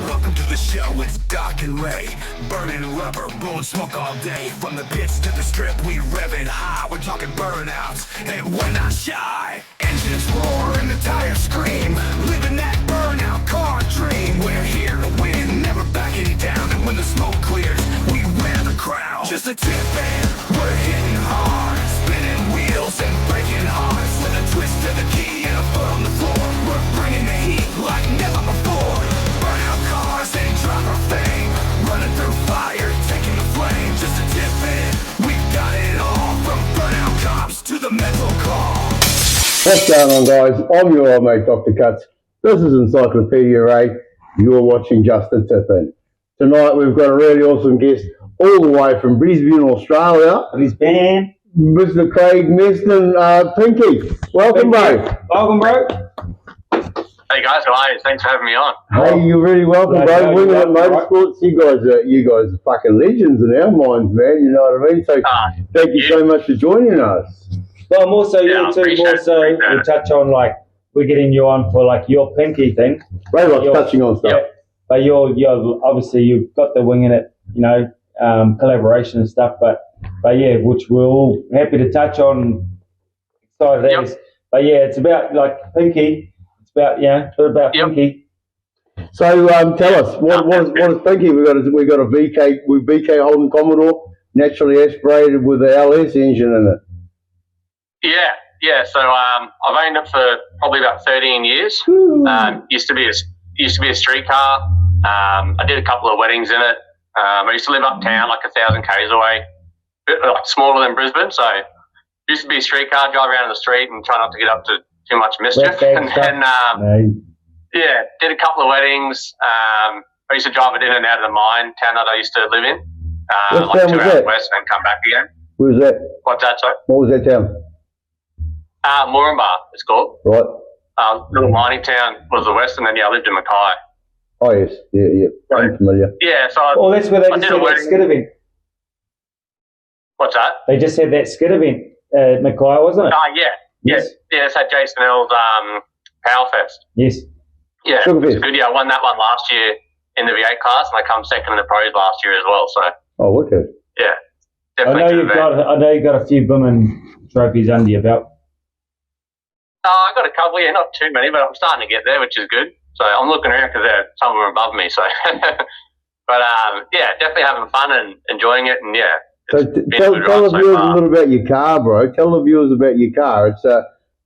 Welcome to the show, it's dark and late. Burning rubber, blowing smoke all day. From the pits to the strip, we rev it high. We're talking burnouts, and we're not shy. Engines roar and the tires scream. Living that burnout car dream. We're here to win, never backing down. And when the smoke clears, we wear the crown. Just a tip and we're hitting hard. Spinning wheels and breaking hearts. With a twist to the key and a foot on the floor. We're bringing the heat like never before. Burnout cars and drop our fame. Running through fire, taking the flame. Just a tip in, we've got it all. From burnout cops to the mental call. What's going on, guys? I'm your old mate, Dr. Cuts. This is Encyclopedia Ray. You're watching Just a Tip In. Tonight we've got a really awesome guest all the way from Brisbane, Australia. Brisbane. Mr. Craig Meston, Pinky. Welcome, bro. Welcome, bro. Hey guys, how are you? Thanks for having me on. Hey, you're really welcome, bro. Winginit Motorsports, you guys are fucking legends in our minds, man. You know what I mean? So thank you so much for joining us. Well, more so you too. More so we'll touch on like we're getting you on for like your Pinky thing. Ray likes touching on stuff. Yeah, but you're obviously you've got the Winginit, collaboration and stuff. But yeah, which we're all happy to touch on. Excited as. But yeah, it's about like Pinky. It's about Pinky. So tell us what is Pinky? We got a VK Holden Commodore, naturally aspirated with the LS engine in it. Yeah. So I've owned it for probably about 13 years. Used to be a street car. I did a couple of weddings in it. I used to live uptown, like 1,000 k's away, bit like smaller than Brisbane. So used to be a street car, drive around the street and try not to get up to too much mischief. And then did a couple of weddings. I used to drive it in and out of the mine town that I used to live in, like 2 hours west, and then come back again. Where was that? What's that, sorry? What was that town? Moranbah, it's called. Right. Little mining town was the west, and then I lived in Mackay. Oh yes, yeah. I'm familiar. Yeah, so that's where they just had that skid event. What's that? They just had that skid event at Mackay, wasn't it? Yes. It's at Jason Hill's Power Fest. Yes. Yeah, it was good. Yeah, I won that one last year in the V8 class, and I come second in the pros last year as well. So. Oh, okay. Yeah, definitely. I know you've got a few women trophies under your belt. I got a couple, not too many, but I'm starting to get there, which is good. So I'm looking around because some of them are above me. So, but definitely having fun and enjoying it, and So tell the viewers a little about your car, bro. Tell the viewers about your car. It's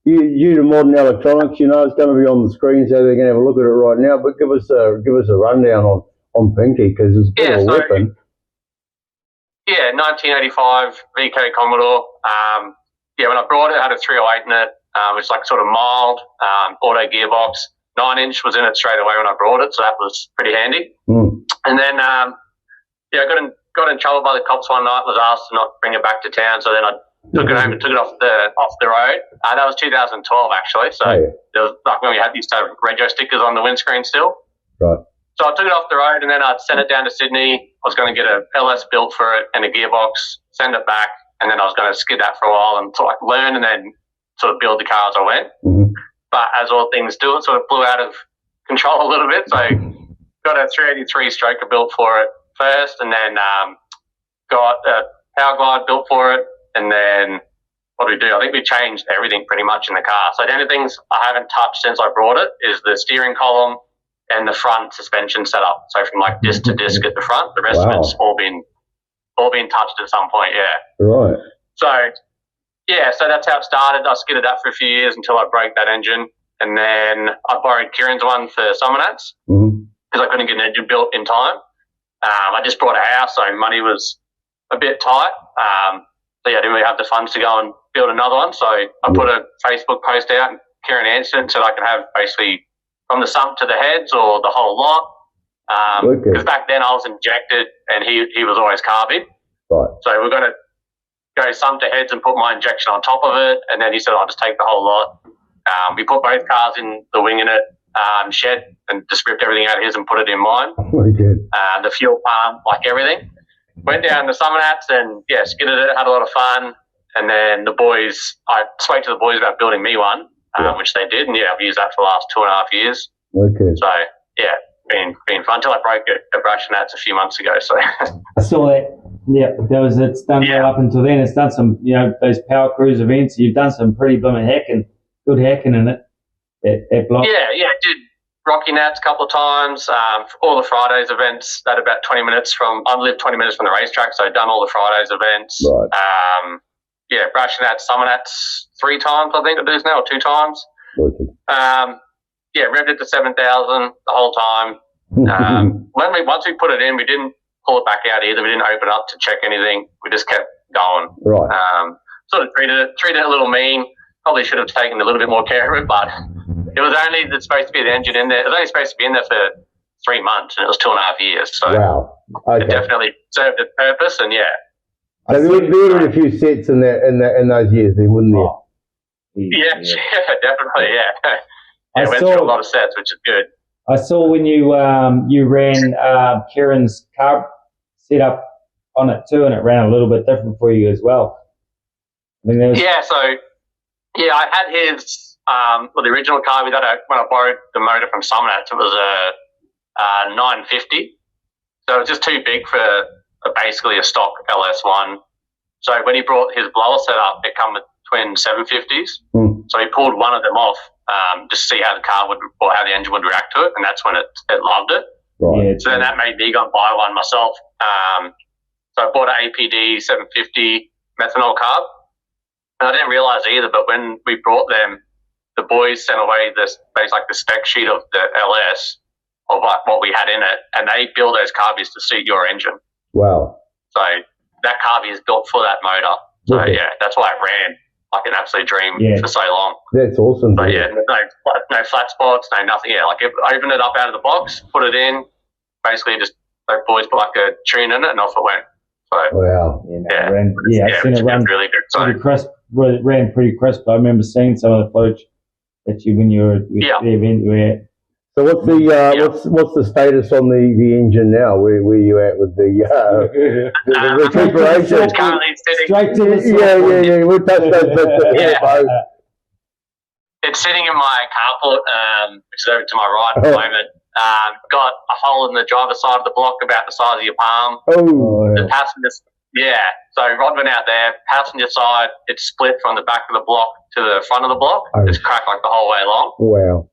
you to modern electronics. It's going to be on the screen, so they can have a look at it right now. But give us a rundown on Pinky, because it's a bit of a weapon. Yeah, 1985 VK Commodore. When I brought it, I had a 308 in it. It's like sort of mild, auto gearbox. 9-inch was in it straight away when I brought it, so that was pretty handy. And then, I got in trouble by the cops one night. Was asked to not bring it back to town, so then I took it home and took it off the road. That was 2012 actually. So it was like when we had these rego stickers on the windscreen still. Right. So I took it off the road, and then I'd send it down to Sydney. I was going to get a LS built for it and a gearbox, send it back, and then I was going to skid that for a while and sort of learn and then sort of build the car as I went. But as all things do, it sort of blew out of control a little bit. So got a 383 stroker built for it first, and then got a power glide built for it. And then what did we do? I think we changed everything pretty much in the car. So the only things I haven't touched since I brought it is the steering column and the front suspension setup. So from like disc to disc at the front, the rest of it's all been touched at some point. Yeah. Right. So that's how it started. I skidded that for a few years until I broke that engine, and then I borrowed Kieran's one for summer nats because I couldn't get an engine built in time. I just bought a house, so money was a bit tight. I didn't really have the funds to go and build another one. So I put a Facebook post out, and Kieran answered and said I could have basically from the sump to the heads or the whole lot. Because back then I was injected and he was always carbied. Right. So we're going to go sump to heads and put my injection on top of it. And then he said, I'll just take the whole lot. We put both cars in the Winginit shed and just ripped everything out of his and put it in mine. The fuel pump, like everything. Went down to summer nats and skidded it, had a lot of fun. And then I spoke to the boys about building me one. which they did, and yeah, I've used that for the last 2.5 years. Okay. So yeah, been fun until I broke a brush, and that's a few months ago. So I saw that. Yeah, it's done well up until then. It's done some, those power cruise events. You've done some pretty blooming good hacking in it. That block. Yeah, did Rocky Nats a couple of times. All the Fridays events, that about 20 minutes from. I live 20 minutes from the racetrack, so I've done all the Fridays events. Right. Brush Nats, Summer Nats 3 times, I think it is now, or 2 times. Okay. Revved it to 7,000 the whole time. Once we put it in, we didn't pull it back out either. We didn't open up to check anything. We just kept going. Right. Sort of treated it a little mean. Probably should have taken a little bit more care of it, but it was only supposed to be the engine in there. It was only supposed to be in there for 3 months, and it was 2.5 years. So wow. Okay. it definitely served its purpose, and yeah. So there would have a few sets in those years, then, wouldn't there? Oh. Yeah, definitely, yeah. I Went through a lot of sets, which is good. I saw when you ran Kieran's carb setup on it too, and it ran a little bit different for you as well. I think that was... I had his the original carb that when I borrowed the motor from Summonats, it was a 950, so it was just too big for basically a stock LS1. So when he brought his blower setup, it come with twin 750s. So he pulled one of them off just to see how the car would, or how the engine would react to it, and that's when it loved it. Right. Yeah, so then that made me go and buy one myself. So I bought an APD 750 methanol carb, and I didn't realise either, but when we brought them, the boys sent away the spec sheet of the LS of like what we had in it, and they build those carbies to suit your engine. Wow. So that carbie is built for that motor. So that's why it ran like an absolute dream for so long. That's awesome. But no flat spots, no nothing. Yeah, like opened it up out of the box, put it in, basically just those boys put like a tune in it, and off it went. So wow. I've seen it run really good. So pretty crisp. It ran pretty crisp. I remember seeing some of the footage that when you were at the event you were at. So what's the status on the engine now? Where you at with the recuperation? It's currently sitting. Straight to the Yeah. We'll touch those bits. It's sitting in my carport, which is over to my right at the moment. Got a hole in the driver's side of the block about the size of your palm. The passenger, so rod went out there. Passenger side, it's split from the back of the block to the front of the block. It's cracked like the whole way along. Wow.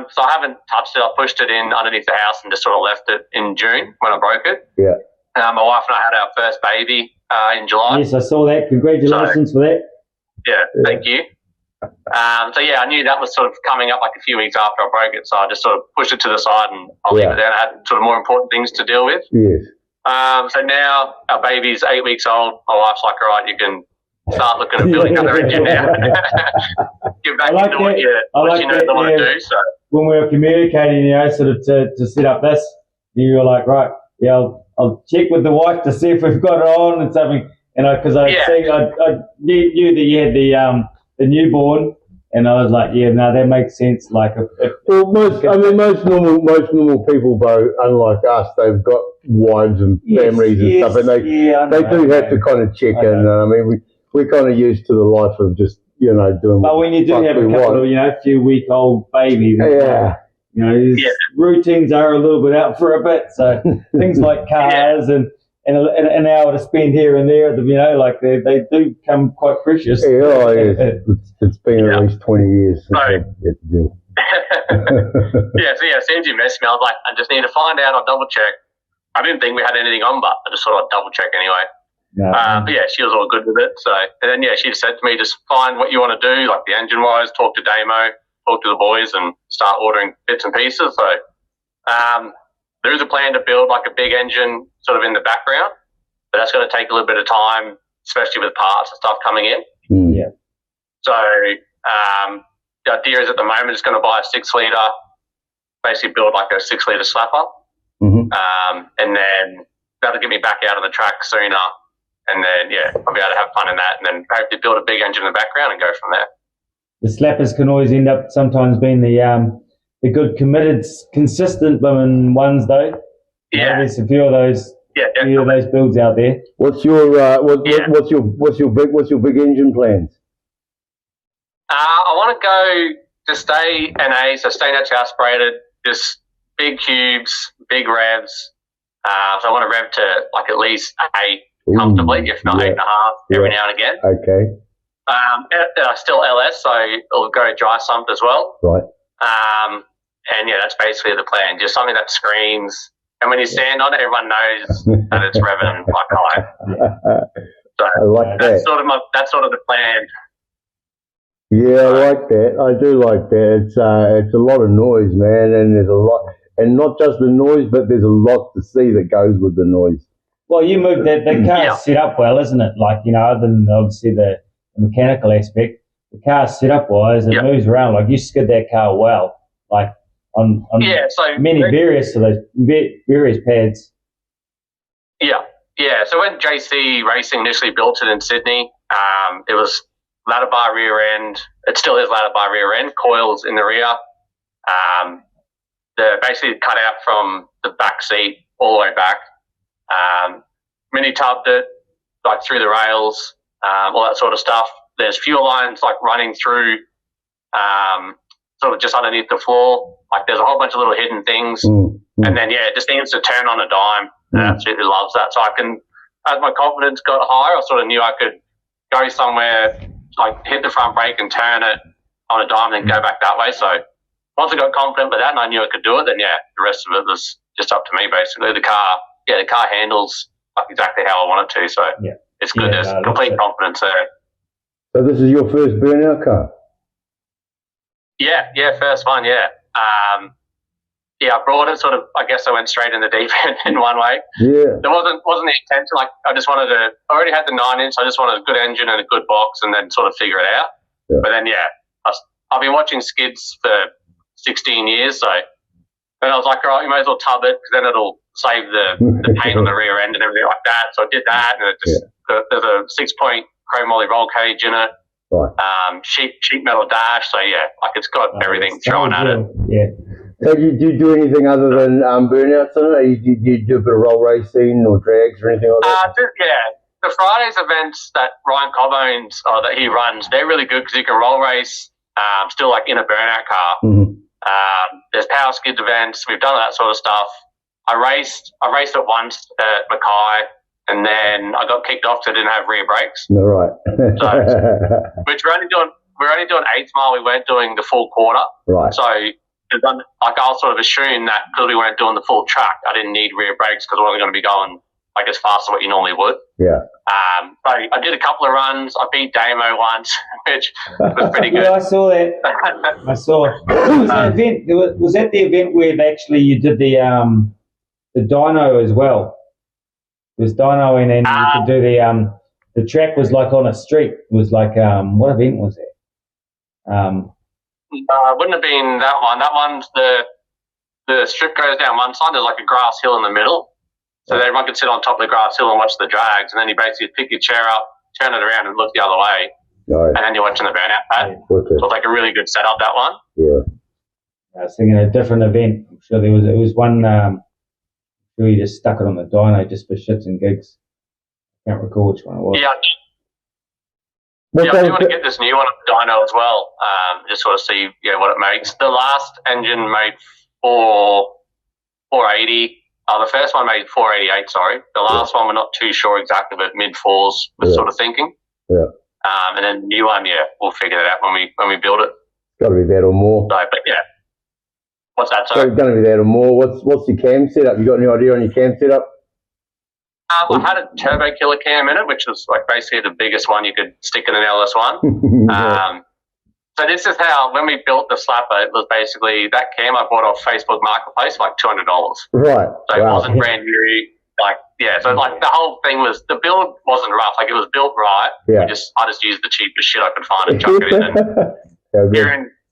So I haven't touched it. I pushed it in underneath the house and just sort of left it in June when I broke it. Yeah. My wife and I had our first baby in July. Yes, I saw that. Congratulations for that. Yeah, thank you. I knew that was sort of coming up like a few weeks after I broke it, so I just sort of pushed it to the side and I'll leave it there. I had sort of more important things to deal with. Yes. So now our baby's 8 weeks old. My wife's like, all right, you can start looking at building another engine now. Get back into what you want to do. So when we were communicating, sort of to set up this, you were like, right, I'll check with the wife to see if we've got it on and something. And because I knew that you had the newborn, and I was like, that makes sense. Like, most normal people, bro, unlike us, they've got wives and families and stuff, and they do have to kind of check in. I mean, we're kind of used to the life of just doing. But when you do have a couple of few week old babies, routines are a little bit out for a bit. So things like cars and an hour to spend here and there, they do come quite precious. It's been at least 20 years since I get to do. As soon as you messaged me, I was like, I just need to find out. I'll double check. I didn't think we had anything on, but I just thought I'd double check anyway. She was all good with it. So, and then she said to me, just find what you want to do, like the engine wise, talk to Damo, talk to the boys, and start ordering bits and pieces. So, there is a plan to build like a big engine sort of in the background, but that's going to take a little bit of time, especially with parts and stuff coming in. So, the idea is at the moment it's going to buy a 6-litre, basically build like a 6-litre slapper, and then that'll get me back out on the track sooner. And then, I'll be able to have fun in that, and then hopefully build a big engine in the background and go from there. The slappers can always end up sometimes being the good, committed, consistent ones, though. There's a few of those. Few of those builds out there. What's your big engine plans? I want to go to stay NA, so stay naturally aspirated, just big cubes, big revs. So I want to rev to like at least 8 comfortably, if not 8.5 every now and again. Okay. Still LS, so it'll go dry sump as well. Right. And yeah, that's basically the plan. Just something that screams, and when you stand on it, everyone knows that it's revving like high. So I like that's that. that's sort of the plan. Yeah, I like that. I do like that. It's a lot of noise, man, and there's a lot, and not just the noise, but there's a lot to see that goes with the noise. Well, you moved the car's set up well, isn't it? Like, you know, other than obviously the mechanical aspect, the car's set up wise, it moves around. Like, you skid that car well, like on so many various of those various pads. Yeah. So when JC Racing initially built it in Sydney, it was ladder bar rear end. It still is ladder bar rear end, coils in the rear. They're basically cut out from the back seat all the way back. Mini tubbed it, like through the rails, all that sort of stuff. There's fuel lines like running through, sort of just underneath the floor. Like there's a whole bunch of little hidden things. And then, it just needs to turn on a dime. And I absolutely loves that. So I can, as my confidence got higher, I sort of knew I could go somewhere, like hit the front brake and turn it on a dime and then go back that way. So once I got confident with that and I knew I could do it, then the rest of it was just up to me basically. The car handles like exactly how I want it to. So it's good. There's complete confidence there. So this is your first burnout car? Yeah, first one, I brought it sort of, I guess I went straight in the deep end in one way. Yeah. There wasn't the intention, like I just wanted I already had the 9-inch, so I just wanted a good engine and a good box and then sort of figure it out. Yeah. But then, I've been watching skids for 16 years, so then I was like, all right, you may as well tub it because then it'll save the paint on the rear end and everything like that. So I did that, and it just there's a 6-point chrome moly roll cage in it. Right. Sheet metal dash, so like it's got everything thrown at it. Yeah. So do you do anything other than burnouts on it? Do you do a bit of roll racing or drags or anything like that? The Fridays events that Ryan Cobb owns or that he runs, they're really good because you can roll race still like in a burnout car. Mm-hmm. There's power skid events. We've done that sort of stuff. I raced it once at Mackay, and then I got kicked off because I didn't have rear brakes. No, right. Which we're only doing 8th mile. We weren't doing the full quarter. Right. So I'll sort of assume that because we weren't doing the full track, I didn't need rear brakes because I wasn't going to be going like as fast as what you normally would. Yeah. So I did a couple of runs. I beat Damo once, which was pretty good. Yeah, I saw that. I saw it. Was that the event where you did the dyno as well? It was dyno, and then you could do the track was like on a street. It was like what event was it? Wouldn't have been that one. That one's the strip goes down one side. There's like a grass hill in the middle. So everyone could sit on top of the grass hill and watch the drags, and then you basically pick your chair up, turn it around and look the other way, and then you're watching the burnout pad. So it's like a really good setup, that one. Yeah. I was thinking a different event. I'm sure it was one, sure you just stuck it on the dyno just for shits and gigs. Can't recall which one it was. Yeah. I do want to get this new one on the dyno as well, just sort of see what it makes. The last engine made 480. The first one made 488, sorry. The last one we're not too sure exactly, but mid-4s was sort of thinking. Yeah. And then the new one, we'll figure that out when we build it. Got to be that or more. So, but what's that, sorry? It's going to be that or more. What's your cam setup? You got any idea on your cam setup? I had a turbo killer cam in it, which was like basically the biggest one you could stick in an LS1. So this is how, when we built the slapper, it was basically that cam I bought off Facebook Marketplace for like $200. Right. So it wasn't brand new. So like the whole thing was, the build wasn't rough. Like it was built right. Yeah. I just used the cheapest shit I could find and chuck it in. And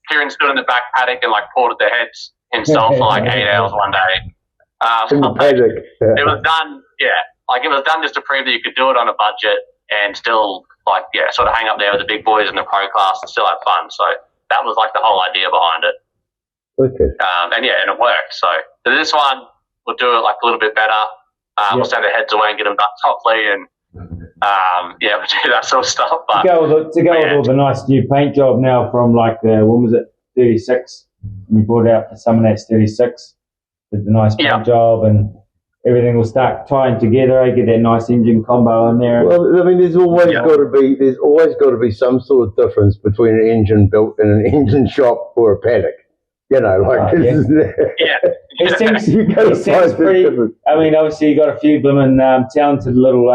Kieran stood in the back paddock and like ported the heads himself for like 8 hours one day. It was done, like it was done just to prove that you could do it on a budget and still sort of hang up there with the big boys in the pro class and still have fun. So that was like the whole idea behind it. Okay. And it worked. So this one, we'll do it like a little bit better. We'll send the heads away and get them done softly, and Yeah, we do that sort of stuff. But to go with all the nice new paint job now from like when was it 36? We brought out for some of that's 36. Did the nice paint job and everything will start tying together. I get that nice engine combo in there. Well, I mean, there's always got to be some sort of difference between an engine built in an engine shop or a paddock. You know, like It seems pretty. I mean, obviously you got a few blooming talented little,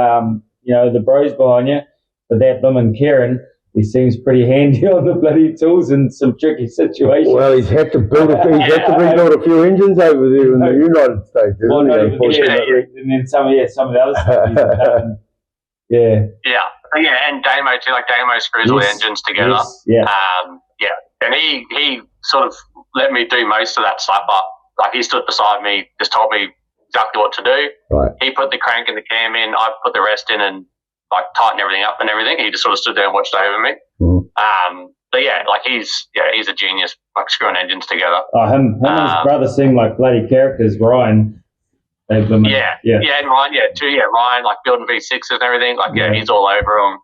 the bros behind you, but that blooming Kieran, he seems pretty handy on the bloody tools in some tricky situations. Well, he's had to rebuild a few engines over there in the United States, and then some of the other stuff he's done. And Damo too. Like Damo screws all the engines together. And he sort of let me do most of that slap up. Like he stood beside me, just told me exactly what to do. Right. He put the crank and the cam in. I put the rest in and like tighten everything up and everything. He just sort of stood there and watched over me. But yeah, like he's a genius, like screwing engines together. Him and his brother seem like bloody characters. Ryan, and Ryan, Ryan, like building V6s and everything. Like he's all over them.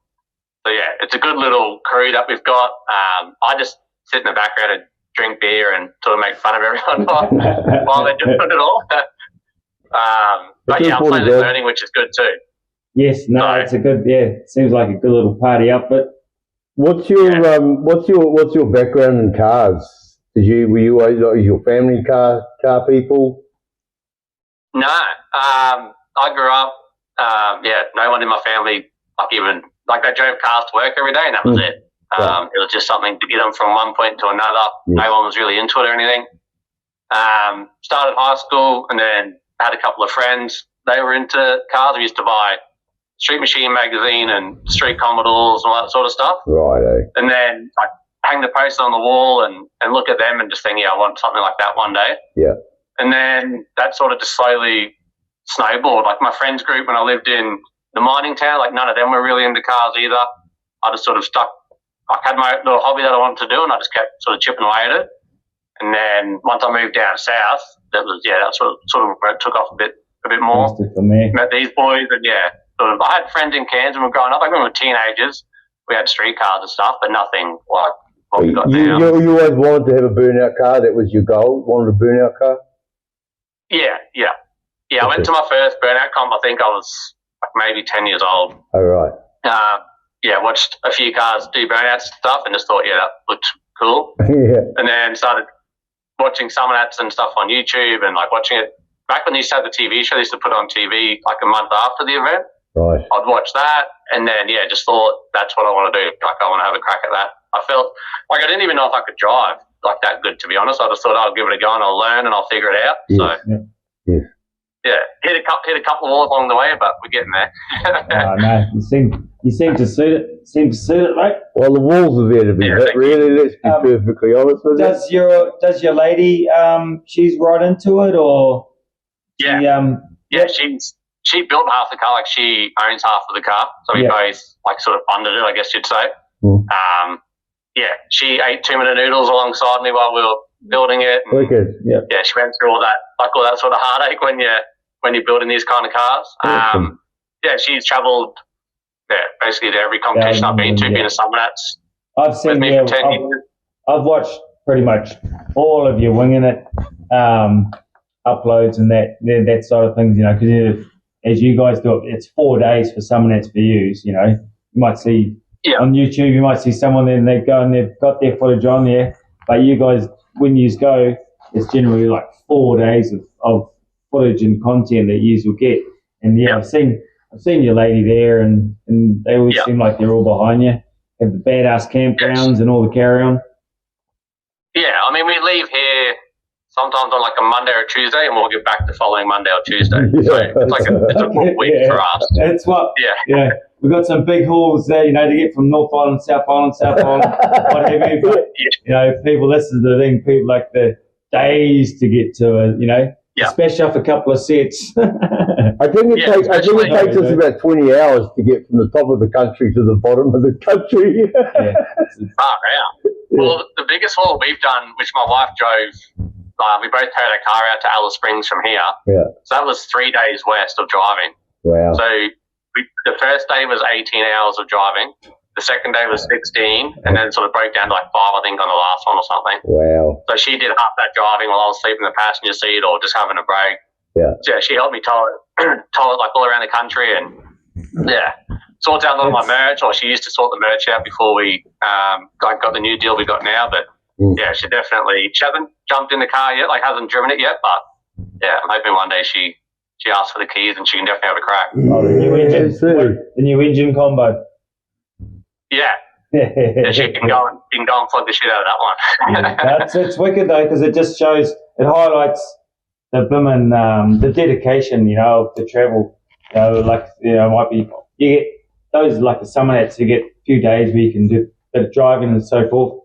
So yeah, it's a good little crew that we've got. I just sit in the background and drink beer and sort of make fun of everyone while they're doing it all. But yeah, I'm slowly learning, which is good too. Yes, it's a good. It seems like a good little party outfit. What's your background in cars? Were you always your family car people? No, I grew up. No one in my family they drove cars to work every day, and that was it. It was just something to get them from one point to another. No one was really into it or anything. Started high school and then had a couple of friends. They were into cars. We used to buy Street Machine magazine and Street Commodores and all that sort of stuff. Right. And then hang the poster on the wall and look at them and just think, I want something like that one day. Yeah. And then that sort of just slowly snowballed. Like my friends group when I lived in the mining town, like none of them were really into cars either. I just sort of I had my little hobby that I wanted to do, and I just kept sort of chipping away at it. And then once I moved down south, that's sort of where it took off a bit more. Met these boys, and I had friends in Cairns when we were growing up. Like when we were teenagers, we had street cars and stuff, but nothing like what we got now. You always wanted to have a burnout car. That was your goal. Wanted a burnout car. Yeah. I went to my first burnout comp. I think I was maybe 10 years old. Oh right. Watched a few cars do burnout stuff and just thought, that looked cool. And then started watching Summernats and stuff on YouTube and watching it. Back when they used to have the TV show, they used to put it on TV a month after the event. Right. I'd watch that and then, just thought that's what I want to do. I want to have a crack at that. I felt I didn't even know if I could drive that good, to be honest. I just thought I'll give it a go and I'll learn and I'll figure it out. Yes. Hit a couple of walls along the way, but we're getting there. No, you seem to suit it, mate. Well, the walls are there to be hit, really. Let's be perfectly honest with you. Does your lady, she's right into it, or? She built half the car, she owns half of the car, so we both sort of funded it, I guess you'd say. She ate 2 minute noodles alongside me while we were building it. Wicked. She went through all that sort of heartache when you're building these kind of cars. She's travelled basically to every competition I've been to, being a Summernats. I've seen for 10 years. I've watched pretty much all of your Winginit uploads and that side of things, because as you guys do it, it's 4 days for Summernats views. You might see on YouTube, you might see someone there and they go and they've got their footage on there, but you guys, when you go, it's generally 4 days of footage and content that you will get. And I've seen your lady there, and they always seem like they're all behind you. Have the badass campgrounds and all the carry on. Yeah, we leave here sometimes on a Monday or Tuesday, and we'll get back the following Monday or Tuesday. So it's a full week for us. That's what. Yeah. We've got some big hauls there, to get from North Island, South Island, whatever. But people. This is the thing. People like the days to get to it. Especially off a couple of sets. I think it takes us about 20 hours to get from the top of the country to the bottom of the country. Well, the biggest haul we've done, which my wife drove, we both towed our car out to Alice Springs from here. Yeah. So that was 3 days west of driving. Wow. So the first day was 18 hours of driving. The second day was 16, and then sort of broke down to like 5, I think, on the last one or something. Wow. So she did half that driving while I was sleeping in the passenger seat or just having a break. Yeah. So yeah, she helped me tow it like all around the country, and yeah, sorts out a lot of my merch. Or she used to sort the merch out before we got the new deal we got now. But yeah, she hasn't jumped in the car yet, like hasn't driven it yet. But yeah, I'm hoping one day she asks for the keys and she can definitely have a crack. Oh, the new engine combo. Yeah. Yeah, she can go and plug the shit out of that one. It's wicked though, because it just shows, it highlights the blooming, the dedication, of the travel. Might be, you get those like the summer hats, you get a few days where you can do a bit of driving and so forth.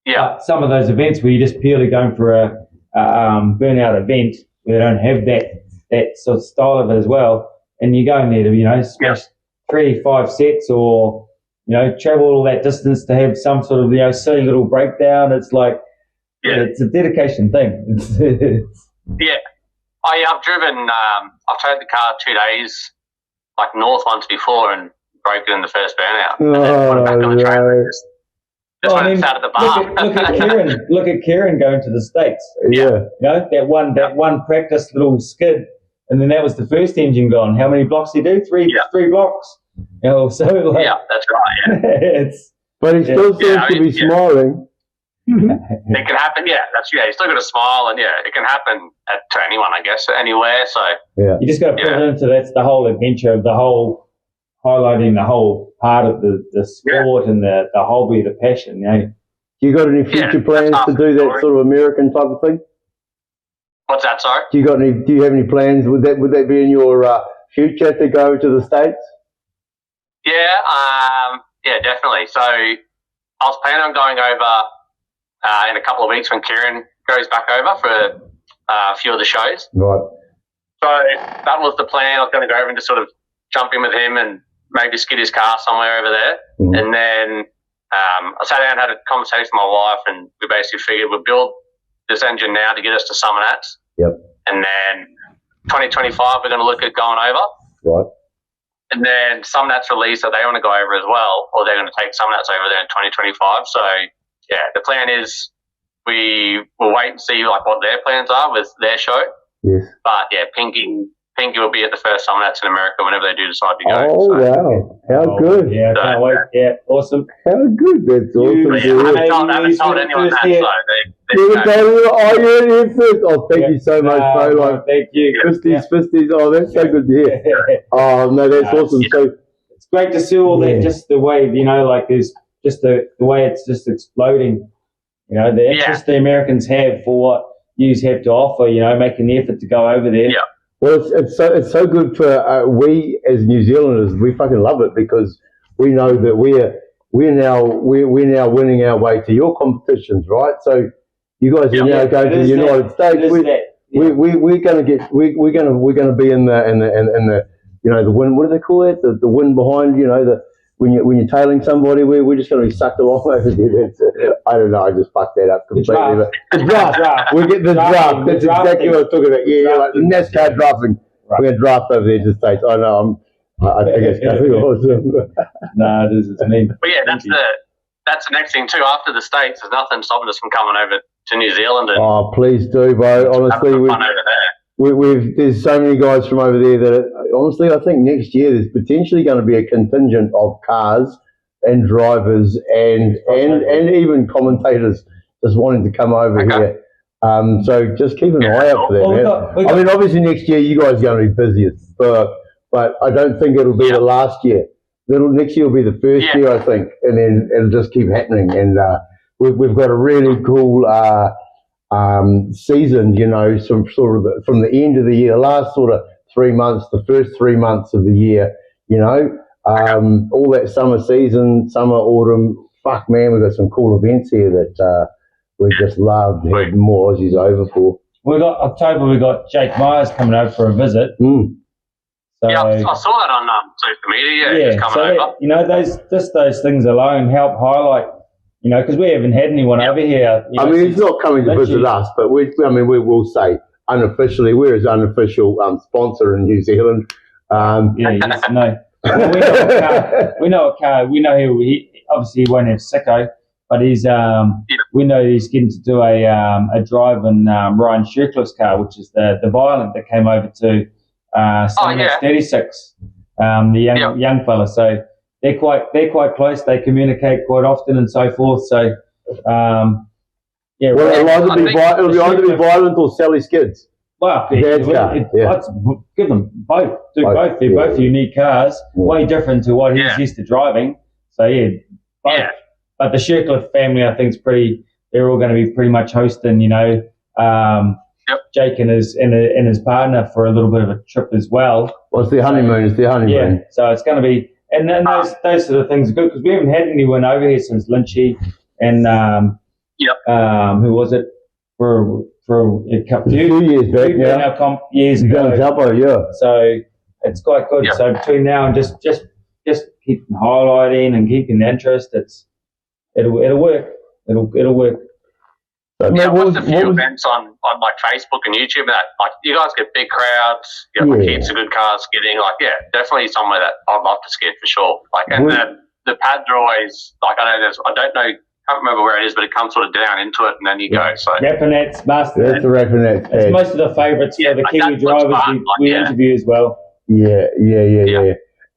Yeah. Some of those events where you're just purely going for a burnout event, where they don't have that sort of style of it as well, and you go in there to, smash 3-5 sets or, travel all that distance to have some sort of, silly little breakdown. It's like, it's a dedication thing. Yeah. I've driven, I've towed the car 2 days, like north once before, and broke it in the first burnout. And then put it back on the trailer. Just when it's out of the bar. Look at Kieran going to the States. Yeah. That one practice little skid, and then that was the first engine gone. How many blocks did he do? Three blocks. So like, yeah, that's right. Yeah. But he still seems to be smiling. It can happen. Yeah, he's still got a smile, and it can happen to anyone, I guess, anywhere. So you just got to put it into that's the whole adventure of the whole highlighting the whole part of the sport and the hobby, the passion. You got any future plans to do that sort of American type of thing? What's that? Sorry. Do you have any plans? Would that be in your future to go to the States? Yeah, definitely. So I was planning on going over in a couple of weeks when Kieran goes back over for a few of the shows. Right. So that was the plan. I was going to go over and just sort of jump in with him and maybe skid his car somewhere over there. Mm-hmm. And then I sat down and had a conversation with my wife, and we basically figured we'd build this engine now to get us to Summer Nats. Yep. And then 2025, we're going to look at going over. Right. And then Summer Nats release that they want to go over as well, or they're going to take Summer Nats over there in 2025. So, yeah, the plan is we will wait and see like what their plans are with their show. Yes. But, yeah, Pinky will be at the first Summer Nats in America whenever they do decide to go. Oh, so, wow. How good. Yeah, can't wait. Yeah, awesome. How good. That's awesome. I haven't told anyone that, so you're here first. Oh, thank you so much, bro. Thank you. Fisties. Oh, that's so good to hear. Oh, no, that's awesome. So it's great to see all that, just the way, like there's just the way it's just exploding. The interest the Americans have for what you have to offer, making the effort to go over there. Yeah. Well, it's so good for we as New Zealanders. We fucking love it because we know that we're now winning our way to your competitions, right? So you guys are now going to the United States. We're going to be in the the wind. What do they call it? The wind behind when you're tailing somebody, we're just going to be sucked along over there. I don't know. I just fucked that up completely. The draft. We get the draft. That's exactly what I was talking about. Yeah, like NASCAR drafting. Right. We're going to draft over there to the States. I know. I think it's going to be awesome. No, it is. It's neat. But yeah, that's the next thing too. After the States, there's nothing stopping us from coming over to New Zealand. And please do, bro. Honestly, fun over there. There's so many guys from over there that honestly, I think next year there's potentially going to be a contingent of cars and drivers and even commentators just wanting to come over here. So just keep an eye out for that, man. I mean, obviously next year you guys are going to be busiest, but I don't think it'll be the last year. Next year will be the first year, I think, and then it'll just keep happening. And we've got a really cool season, from the end of the year, the last sort of 3 months, the first 3 months of the year, all that summer season, summer, autumn. Fuck, man, we've got some cool events here that we just love to have more Aussies over for. We got October. We got Jake Myers coming over for a visit. So, I saw that on social media. He's coming over. Those things alone help highlight. Because we haven't had anyone over here. I mean, he's not coming to visit us, but we will say unofficially, we're his unofficial sponsor in New Zealand. Yes and no. Well, we know a car. We know he obviously he won't have sicko, but he's we know he's getting to do a drive in Ryan Shercliffe's car, which is the Violent that came over to 36. The young fella. So they're quite close. They communicate quite often and so forth. So well, it'll either be Violent or Sally Skids. Well, let's give them both. Both. They're both unique cars, way different to what he's used to driving. So both. Yeah. But the Shercliffe family, I think, they're all going to be pretty much hosting. Jake and his partner for a little bit of a trip as well. Well, it's the honeymoon. It's the honeymoon. Yeah. So it's going to be, and then those sort of things are good because we haven't had anyone over here since Lynchy and who was it for a few years back now. Years ago. So it's quite good. So between now and just keep highlighting and keeping the interest, it'll work. It'll work. I watched a few events on like Facebook and YouTube that like you guys get big crowds, you have kids are good cars skidding, definitely somewhere that I'd love to skid for sure. Like and the pads are always like I don't know can't remember where it is, but it comes sort of down into it and then you go. So Rapinettes, Meston. That's the Rapinettes. It's most of the favourites for the Kiwi drivers we interview as well. Yeah.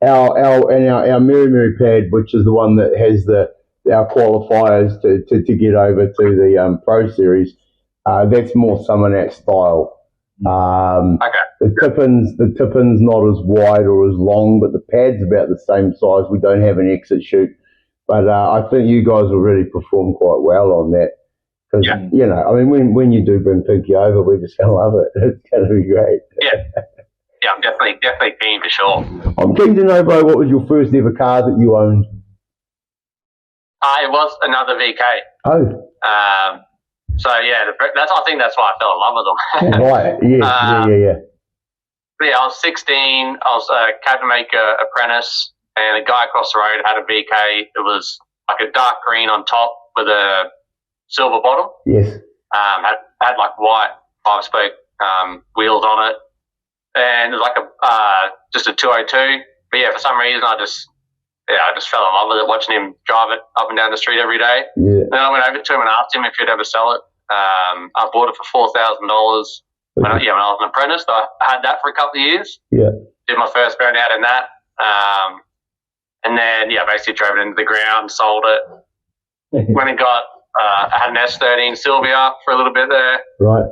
Our Mary pad, which is the one that has our qualifiers to get over to the Pro Series, that's more Summernack style. The tippin's not as wide or as long, but the pad's about the same size. We don't have an exit chute. But I think you guys will really perform quite well on that. Because, when you do bring Pinky over, we're just going to love it. It's going to be great. Yeah, I'm definitely keen for sure. I'm keen to know, bro, what was your first ever car that you owned? It was another VK. Oh. I think that's why I fell in love with them. Right, yeah. Yeah, I was 16. I was a cabin maker apprentice. And a guy across the road had a VK. It was like a dark green on top with a silver bottom. Yes. Had like white 5-spoke wheels on it, and it was like just a 202. But for some reason I just fell in love with it, watching him drive it up and down the street every day. Yeah. Then I went over to him and asked him if he'd ever sell it. I bought it for $4,000 when I was an apprentice. So I had that for a couple of years. Yeah. Did my first burnout in that. And then, basically drove it into the ground, sold it. When it got, I had an S13 Sylvia for a little bit there. Right.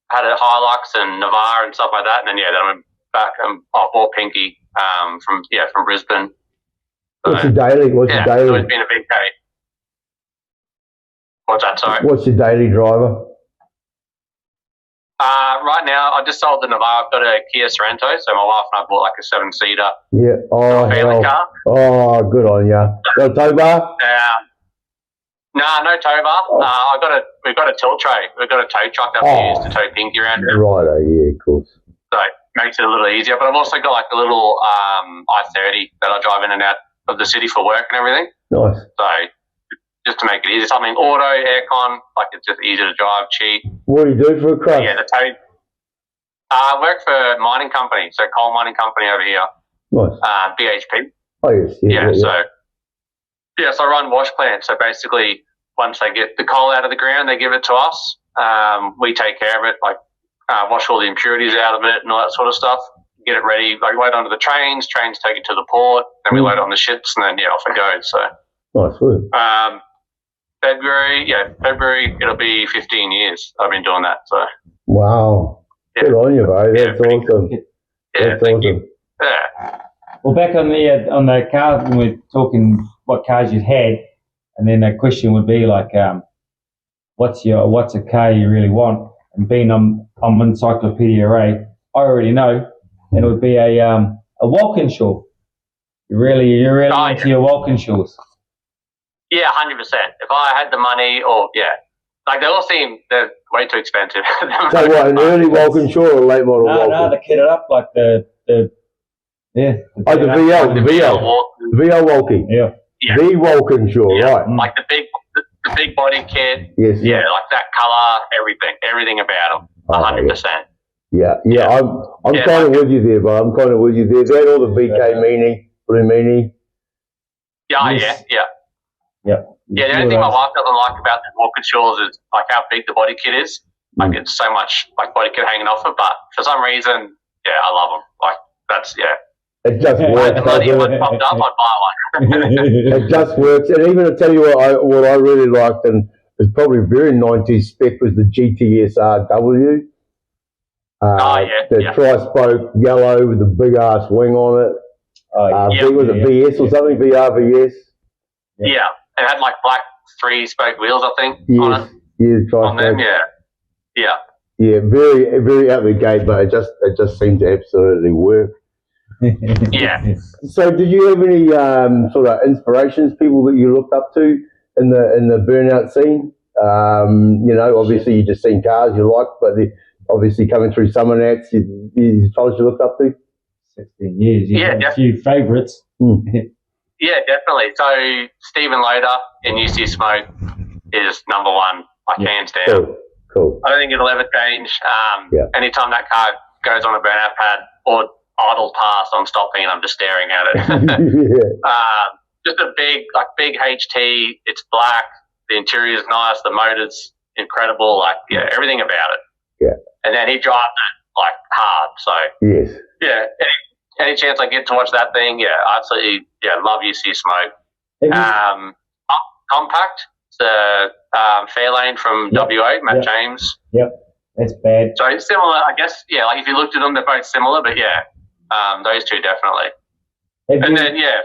Had a Hilux and Navara and stuff like that. And then, then I went back and I bought Pinky from Brisbane. What's your daily? So it's been a big day. What's that, sorry? What's your daily driver? Right now, I just sold the Navara. I've got a Kia Sorento, so my wife and I bought like a 7-seater. Yeah. family car. Oh, good on ya. Got a tow bar? No tow bar. We've got a tilt tray. We've got a tow truck that we use to tow Pinky around. Right, yeah, of course. So it makes it a little easier. But I've also got like a little i30 that I drive in and out of the city for work and everything. Nice. So just to make it easy, something auto, aircon, like it's just easy to drive, cheap. What do you do for a craft? Yeah, the tow. I work for a mining company, so coal mining company over here. Nice. BHP. Oh, yes. Yeah. So I run wash plants. So basically, once they get the coal out of the ground, they give it to us. We take care of it, like wash all the impurities out of it and all that sort of stuff. Get it ready, like load onto the trains take it to the port, then we load it on the ships, and then off it goes. So nice work. February, it'll be 15 years I've been doing that. So wow. Good on you, bro. That's awesome. That's awesome. You. Yeah. Well, back on the car, when we're talking what cars you'd had, and then a question would be like, what's a car you really want? And being on Encyclopedia Ray, I already know, and it would be a Walkinshaw. You're really into your Walkinshaws. Yeah, 100%. If I had the money, like they all seem they're way too expensive. So what, an early Walkinshaw or a late model Walkinshaw? No, they kit it up like the VL Walkie. Yeah. The Walkinshaw, right. Like the big body kit. Yes. Yeah, like that colour, everything about them. 100%. Yeah. I'm Yeah, kind of with you there, but I'm kind of with you there. They had all the VK Mini, Blue Mini. Yeah, Yes. yeah. Yep. Yeah, the only thing my wife doesn't like about the Walker Shores is like how big the body kit is. Like it's so much like body kit hanging off it, but for some reason, yeah, I love them. Like that's It just If works. the money was popped up, I'd buy one. It just works. And even to tell you what I really liked, and it's probably very 90s spec, was the GTSRW. The tri-spoke yellow with the big ass wing on it. Was it VS or something? VRVS? Yeah, it had like black 3-spoke wheels, I think, on it. Yeah, tri-spoke. On them, yeah. Yeah, very, very out the gate, but it just seemed to absolutely work. Yeah. So, did you have any sort of inspirations, people that you looked up to in the burnout scene? Obviously you just seen cars you liked, but obviously coming through Summer Nats, you fellas you looked up to. 16 years. Yeah, a few favourites. Yeah, definitely. So Stephen Loader in UC Smoke is number one, like hands down. Cool. I don't think it'll ever change. Anytime that car goes on a burnout pad or idles past, I'm stopping and I'm just staring at it. Just a big HT. It's black. The interior is nice. The motor's incredible. Like, everything about it. Yeah. And then he drives it like hard. So yes. Yeah. Any chance I get to watch that thing? Yeah, absolutely. Yeah, love UC Smoke. Compact. It's the Fairlane from WA, Matt James. Yep, that's bad. So it's similar, I guess. Yeah, like if you looked at them, they're both similar, but those two definitely. Then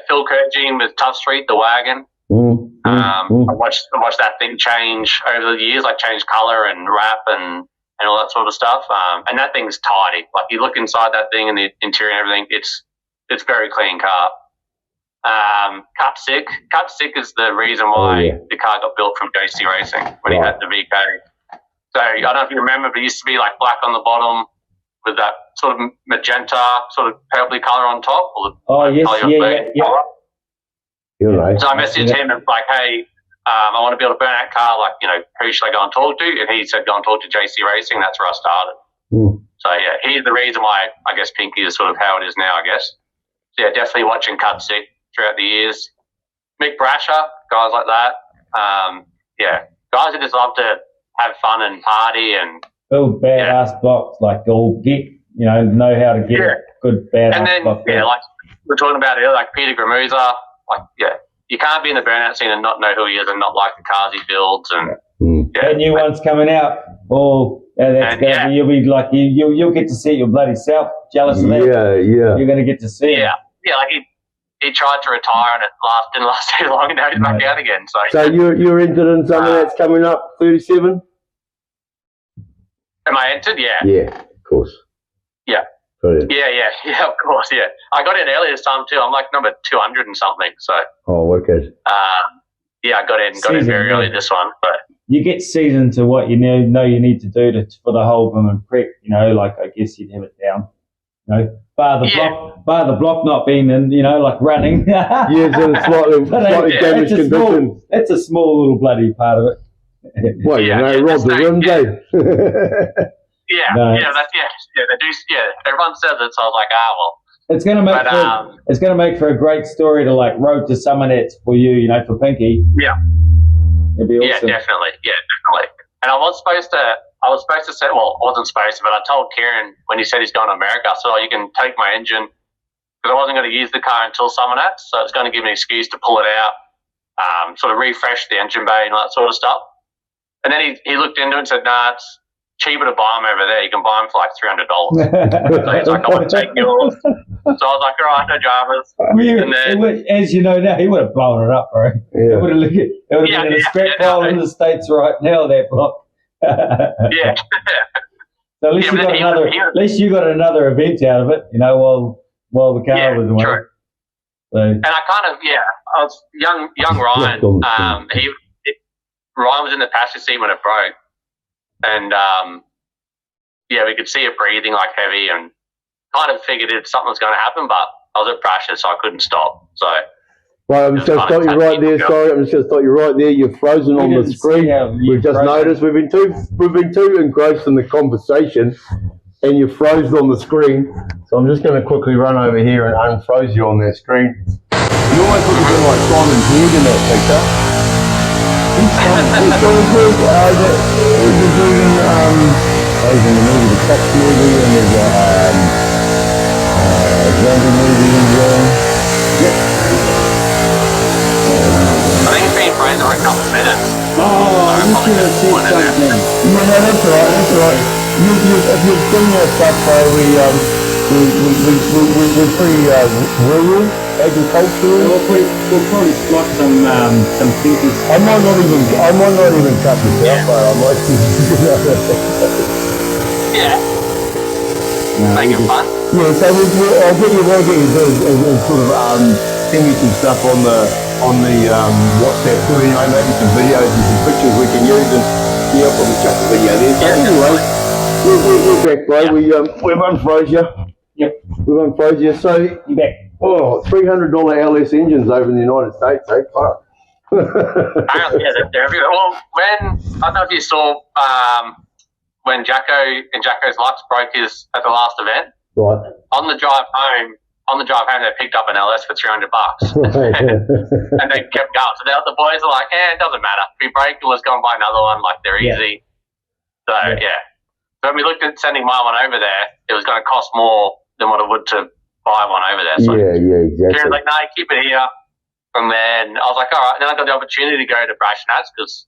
Phil Kurtgene with Tough Street, the wagon. I watched that thing change over the years, like change colour and wrap and all that sort of stuff. And that thing's tidy. Like you look inside that thing and the interior and everything, it's very clean car. Cup Sick is the reason why the car got built from JC Racing when he had the VK. So I don't know if you remember, but it used to be like black on the bottom with that sort of magenta, sort of purpley colour on top. Yeah. You're right. So I messaged him and like, hey, I want to build a burnout car. Like, who should I go and talk to? And he said, go and talk to JC Racing. That's where I started. So he's the reason why I guess Pinky is sort of how it is now, I guess. So, definitely watching Cut Sick throughout the years. Mick Brasher, guys like that. Guys who just love to have fun and party and build badass blocks, like all know how to get a good badass and then, block. Like we're talking about earlier, like Peter Gramuza, you can't be in the burnout scene and not know who he is and not like the cars he builds and new ones coming out. You'll be like you'll get to see it your bloody self. Jealous of that? Yeah. You're going to get to see it. Yeah, like he tried to retire and it didn't last too long and now he's back out again. So you're entered in something that's coming up, 37? Am I entered? Yeah. Yeah, of course. Yeah. Brilliant. Yeah, of course, yeah. I got in early this time too. I'm like number 200 and something. So. Oh, okay. I got in very early this one, but. You get seasoned to what you know you need to do for the whole and prep. Like I guess you'd have it down. Bar the block not being in, like running. Yeah, so it's slightly damaged condition. That's a small little bloody part of it. Well, rob the rims, eh? They do. Yeah, everyone says it, so I was like, well. It's going to make for a great story to like road to Summonets for you, for Pinky. Yeah. It'd be awesome. Yeah, definitely. And I was supposed to say, well, I wasn't supposed to, but I told Kieran when he said he's going to America, I said, you can take my engine, because I wasn't going to use the car until Summonets, so it's going to give me an excuse to pull it out, sort of refresh the engine bay and all that sort of stuff. And then he looked into it and said, it's cheaper to buy them over there. You can buy them for like $300. So he's like, I want to take yours. So I was like, all right, no dramas. As you know now, he would have blown it up, bro. Yeah. It would have been in a scrap pile in the States right now, that block. Yeah. So at least you got another event out of it, while the car was away. True. So. And I I was young Ryan. Ryan was in the passenger seat when it broke, and we could see it breathing like heavy, and kind of figured something was going to happen, but I was at pressure, so I couldn't stop. So. Well, I'm just going to stop you right there. Sorry, I'm just going to stop you right there. You're frozen on the screen. We've just noticed we've been too engrossed in the conversation and you froze on the screen. So I'm just going to quickly run over here and unfroze you on that screen. You almost look a bit like Simon Pegg in that picture. He's so good. He's in the movie, the Cox movie, and there's a zombie movie in there. Yep. I think it's been frozen for a couple of minutes. Oh, I'm just going to see something. No, that's all right. That's all right. If you've seen that stuff, we're pretty rural, agricultural. We'll probably slot some thinkers. I might not even cut this out, but I might Yeah. Make it fun. Yeah, so I'll get you and sort of send me some stuff on the WhatsApp too, anyway, maybe some videos and some pictures we can use, and yeah, I'll probably chuck the video there. So anyway, we're back, bro. Yeah. We've unfroze you. Yep. We've unfroze you. So You back. $300 LS engines over in the United States, eh? Fuck. Apparently, yeah, they're everywhere. Well, I don't know if you saw when Jacko's Lux broke his at the last event. Right. On the drive home, they picked up an LS for $300, and they kept going. So the boys are like, it doesn't matter. If we break, let's go and buy another one. Like, they're easy. So yeah. So when we looked at sending my one over there, it was going to cost more than what it would to buy one over there. So Yeah, exactly. Kieran's like, no, keep it here. And then I was like, all right. Then I got the opportunity to go to Brashnats because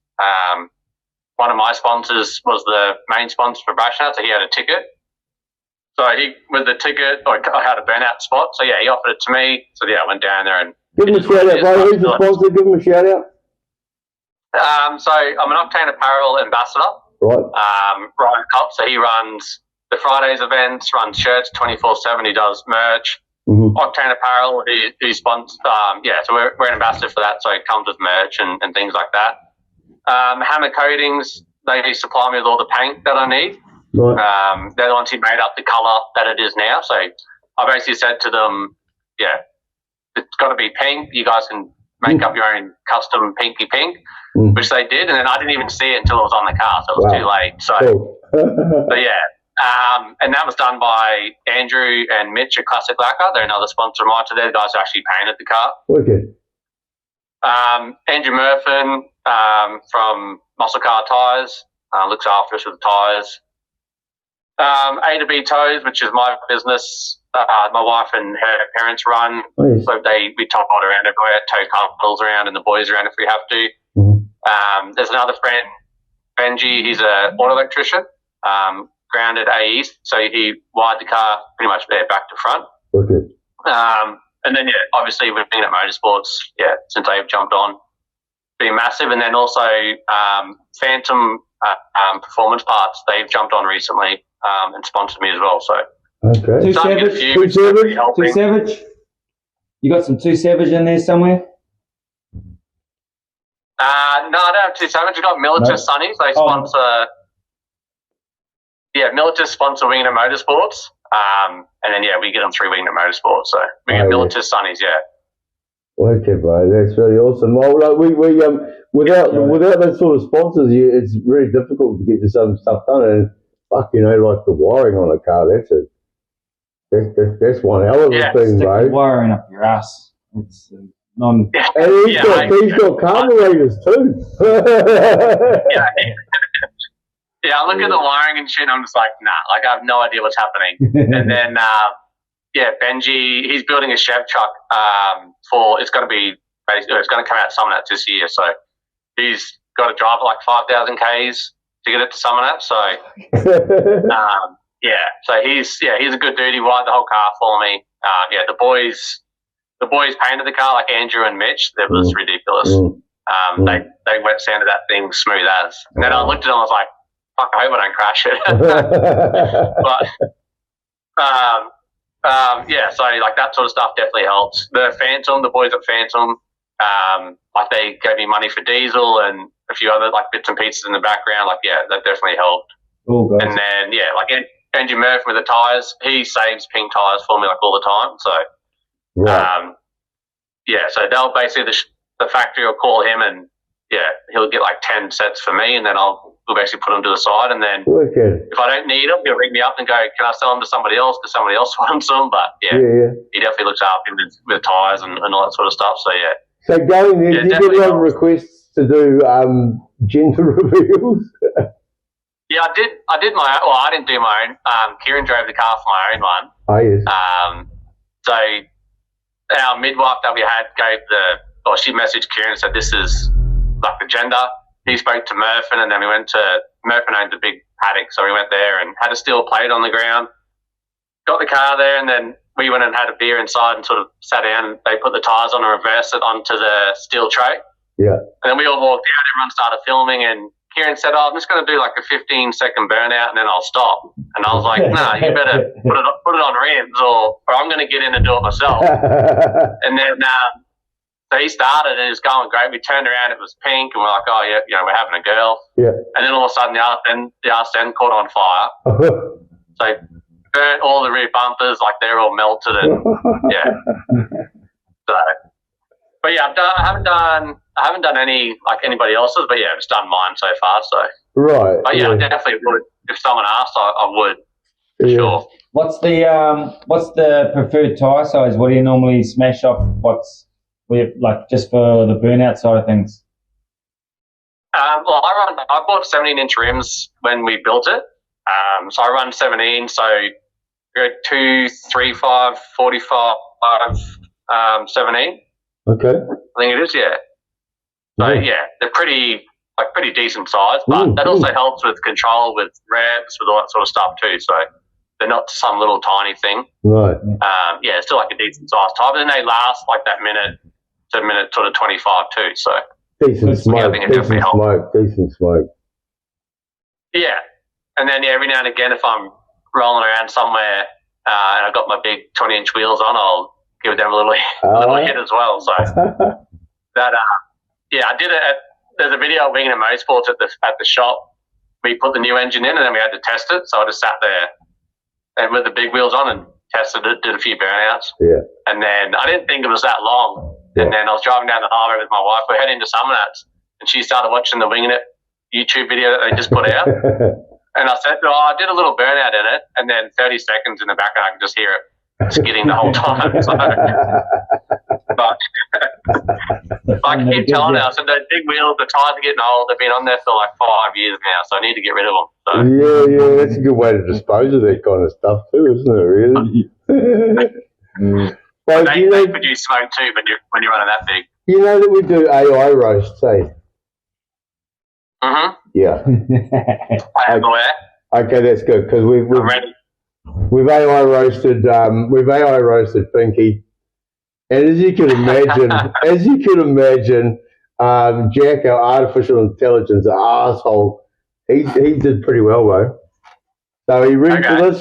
one of my sponsors was the main sponsor for Brashnats, so he had a ticket. So with the ticket, I had a burnout spot. So yeah, he offered it to me. So yeah, I went down there and give him a shout out, bro. Who's the sponsor? Give him a shout out. So I'm an Octane Apparel ambassador. Right. Ryan Copp. So he runs the Fridays events, runs shirts 24/7. He does merch. Mm-hmm. Octane Apparel, he sponsors. So we're an ambassador for that. So it comes with merch and things like that. Hammer Coatings, they supply me with all the paint that I need. Right. They're the ones who made up the colour that it is now. So I basically said to them, it's got to be pink. You guys can make up your own custom pinky pink, which they did. And then I didn't even see it until it was on the car, so it was too late. So, so yeah. And that was done by Andrew and Mitch at Classic Lacquer. They're another sponsor of mine. So they're the guys who actually painted the car. Okay. Andrew Murphin from Muscle Car Tyres looks after us with the tyres. A to B Toes, which is my business. My wife and her parents run. Nice. So we top out around everywhere, tow couples around and the boys around if we have to. Mm-hmm. There's another friend, Benji. He's an auto electrician, grounded A East. So he wired the car pretty much there back to front. Okay. And then, obviously we've been at Motorsports, since they've jumped on, been massive. And then also Phantom Performance Parts, they've jumped on recently and sponsored me as well. So okay. Too Savage. You got some Too Savage in there somewhere? No, I don't have Too Savage. I've got Militus Sunnies. They sponsor. Militus sponsor Winginit Motorsports. And then we get them through Winginit Motorsports. So we get Militus Sunnies. Okay, bro, that's really awesome. Well, like we without those sort of sponsors, it's very difficult to get some stuff done. And fuck, like the wiring on a car, that's one hell of a thing, bro. Wiring up your ass. It's non. And he's got carburetors too. Yeah, I look at the wiring and shit, and I'm just like, nah, like I have no idea what's happening. And then, Benji, he's building a Chev truck it's going to come out to Summonats this year. So he's got to drive like 5,000 Ks to get it to Summonats. So, so he's a good dude. He wired the whole car for me. The boys painted the car, like Andrew and Mitch. That was ridiculous. They wet sanded that thing smooth as. And then I looked at them, I was like, fuck, I hope I don't crash it. So like that sort of stuff definitely helps. The Phantom, the boys at Phantom, like they gave me money for diesel and a few other like bits and pieces in the background. Like, that definitely helped. Oh, and then, like Andrew Murphy with the tyres, he saves pink tyres for me like all the time. So, so they'll basically, the factory will call him and he'll get like 10 sets for me and then I'll we'll basically put them to the side, and then Wicked. if I don't need them, he'll ring me up and go, can I sell them to somebody else because somebody else wants them? But Yeah. he definitely looks after him with tyres and all that sort of stuff. So yeah. So going there, did you get a lot of requests to do gender reveals? Yeah, I did my own. Well, I didn't do my own. Kieran drove the car for my own one. Oh, yes. So our midwife that we had she messaged Kieran and said, this is like the gender. He spoke to Murphin, and then we went to, Murphin owned a big paddock, so we went there and had a steel plate on the ground, got the car there, and then we went and had a beer inside and sort of sat down, and they put the tyres on and reversed it onto the steel tray. Yeah. And then we all walked out, everyone started filming, and Kieran said, I'm just going to do like a 15-second burnout and then I'll stop. And I was like, nah, you better put it on rims or I'm going to get in and do it myself. And then so he started and it was going great. We turned around, it was pink, and we're like, oh, yeah, we're having a girl. Yeah. And then all of a sudden the arse end caught on fire. So burnt all the rear bumpers, like they're all melted and So, but yeah, I haven't done any like anybody else's, but yeah, I've just done mine so far. So right. But yeah, I definitely would. If someone asked, I would. For sure. What's the preferred tyre size? What do you normally smash off? Like just for the burnout side of things? Well, I bought 17-inch rims when we built it. So I run 17. So 235, 45, 17. Okay. I think it is, yeah. So yeah, they're pretty decent size, but that also helps with control, with revs, with all that sort of stuff too. So they're not some little tiny thing. Right. Yeah, it's still like a decent size type, and they last like that minute to minute sort of 25 too. So decent smoke. Yeah, and then every now and again, if I'm rolling around somewhere and I've got my big 20-inch wheels on, I'll give them a little hit as well. So that I did it. There's a video of Winginit Motorsports at the shop. We put the new engine in and then we had to test it. So I just sat there and with the big wheels on and tested it, did a few burnouts. Yeah. And then I didn't think it was that long. Yeah. And then I was driving down the harbour with my wife. We're heading to Summernats, and she started watching the Winginit YouTube video that they just put out. And I said, I did a little burnout in it, and then 30 seconds in the background, I could just hear it skidding the whole time. So, but I keep telling her, I said, those big wheels, the tyres are getting old. They've been on there for like 5 years now, so I need to get rid of them. So. Yeah, that's a good way to dispose of that kind of stuff too, isn't it, really? Well, they produce smoke too when you're running that big. You know that we do AI roasts, eh? Mm-hmm. Yeah. I am aware. Okay, that's good because I'm ready. We've AI roasted Pinky, and as you can imagine, Jack, our artificial intelligence asshole, he did pretty well, bro. So he read to us.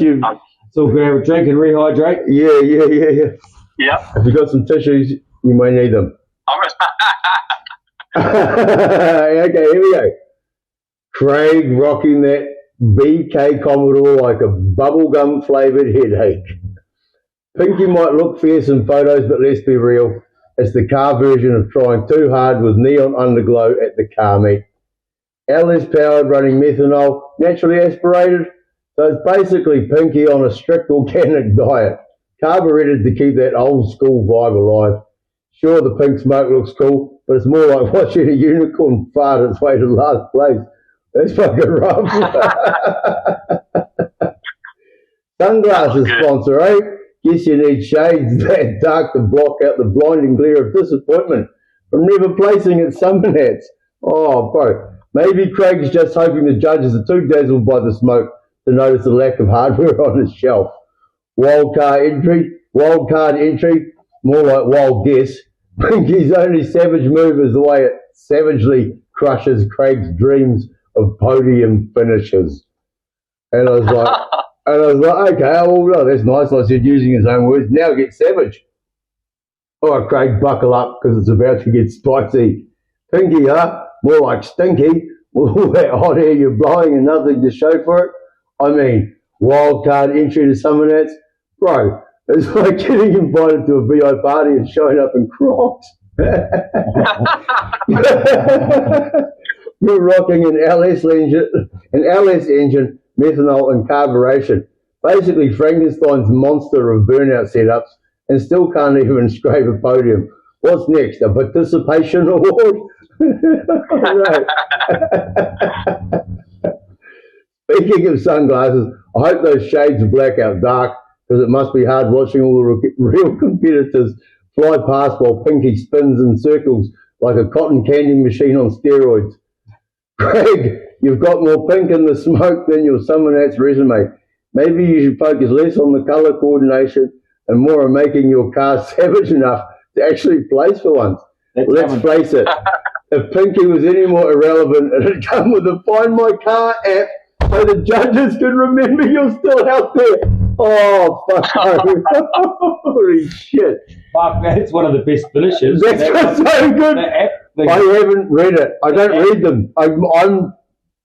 So we're gonna drink and rehydrate. Yeah. Yep. If you got some tissues, you may need them. Okay, here we go. Craig rocking that BK Commodore like a bubblegum flavoured headache. Pinky might look fierce in photos, but let's be real. It's the car version of trying too hard with neon underglow at the car meet. LS powered, running methanol, naturally aspirated. So it's basically Pinky on a strict organic diet. Carburetted to keep that old school vibe alive. Sure, the pink smoke looks cool, but it's more like watching a unicorn fart its way to last place. That's fucking rough. Sunglasses sponsor, eh? Guess you need shades that dark to block out the blinding glare of disappointment from never placing at Summernats. Oh, bro. Maybe Craig's just hoping the judges are too dazzled by the smoke to notice the lack of hardware on his shelf. Wild card entry, more like wild guess. Pinky's only savage move is the way it savagely crushes Craig's dreams of podium finishes. And I was like, okay, well, that's nice. Like I said, using his own words. Now get savage. All right, Craig, buckle up because it's about to get spicy. Pinky, huh? More like stinky. All that hot air you're blowing and nothing to show for it. I mean, wild card entry to Summernats. Bro, it's like getting invited to a VI party and showing up in Crocs. You're rocking an LS engine, methanol and carburation. Basically Frankenstein's monster of burnout setups, and still can't even scrape a podium. What's next? A participation award? Speaking of sunglasses, I hope those shades black out dark, because it must be hard watching all the real competitors fly past while Pinky spins in circles like a cotton candy machine on steroids. Greg, you've got more pink in the smoke than your Summonats resume. Maybe you should focus less on the colour coordination and more on making your car savage enough to actually place for once. Let's face it, if Pinky was any more irrelevant, it'd come with a Find My Car app so the judges could remember you're still out there. Oh, fuck. Holy shit. Fuck, that's one of the best finishes. That's so good. I haven't read it. I don't read them. I'm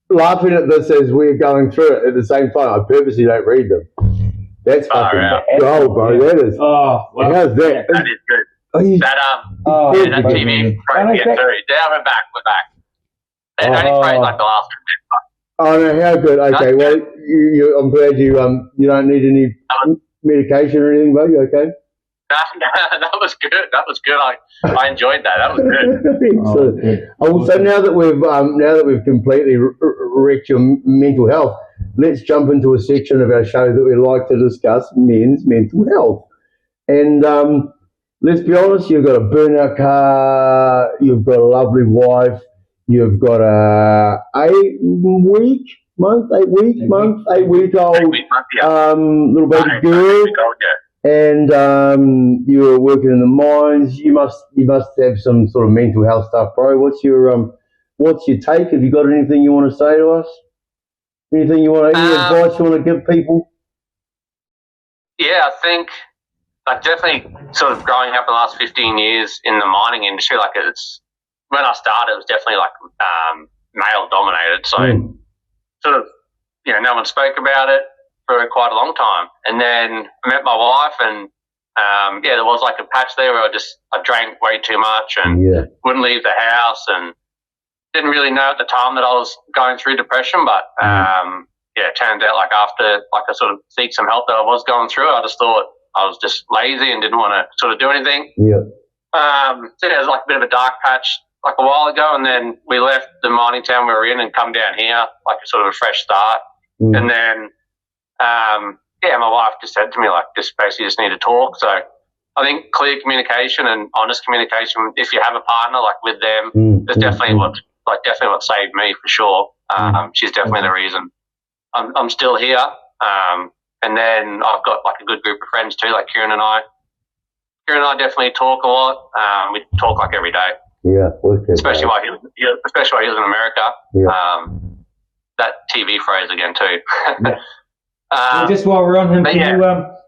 laughing at this as we're going through it at the same time. I purposely don't read them. That's fucking gold, bro. Yeah. That is. Oh, well, how's that? That is good. Oh, That TV frame again, sorry. Down and back, we're back. It only framed like the last 2 minutes. Oh no, how good. Okay, well, I'm glad you don't need any medication or anything, bro. You okay? That was good. That was good. I enjoyed that. That was good. Excellent. So now that we've completely wrecked your mental health, let's jump into a section of our show that we like to discuss: men's mental health. And let's be honest, you've got a burnout car, you've got a lovely wife, you've got a 8-week-old little baby girl. And you were working in the mines. You must have some sort of mental health stuff, bro. What's your take? Have you got anything you want to say to us? Anything you want? Any advice you want to give people? Yeah, I think definitely sort of growing up in the last 15 years in the mining industry. Like it's when I started, it was definitely like male dominated. So sort of no one spoke about it for quite a long time. And then I met my wife and, there was like a patch there where I drank way too much and wouldn't leave the house and didn't really know at the time that I was going through depression. But, it turned out like after I sort of seek some help that I was going through, I just thought I was just lazy and didn't want to sort of do anything. Yeah. So it was like a bit of a dark patch like a while ago. And then we left the mining town we were in and come down here, like a sort of a fresh start. And then, my wife just said to me, like, just basically just need to talk. So I think clear communication and honest communication, if you have a partner, like with them, is definitely what saved me for sure. She's definitely the reason I'm still here. And then I've got like a good group of friends too, like Kieran and I. Kieran and I definitely talk a lot. We talk like every day. Yeah, especially while he was in America. Yeah. That TV phrase again too. Just while we're on him,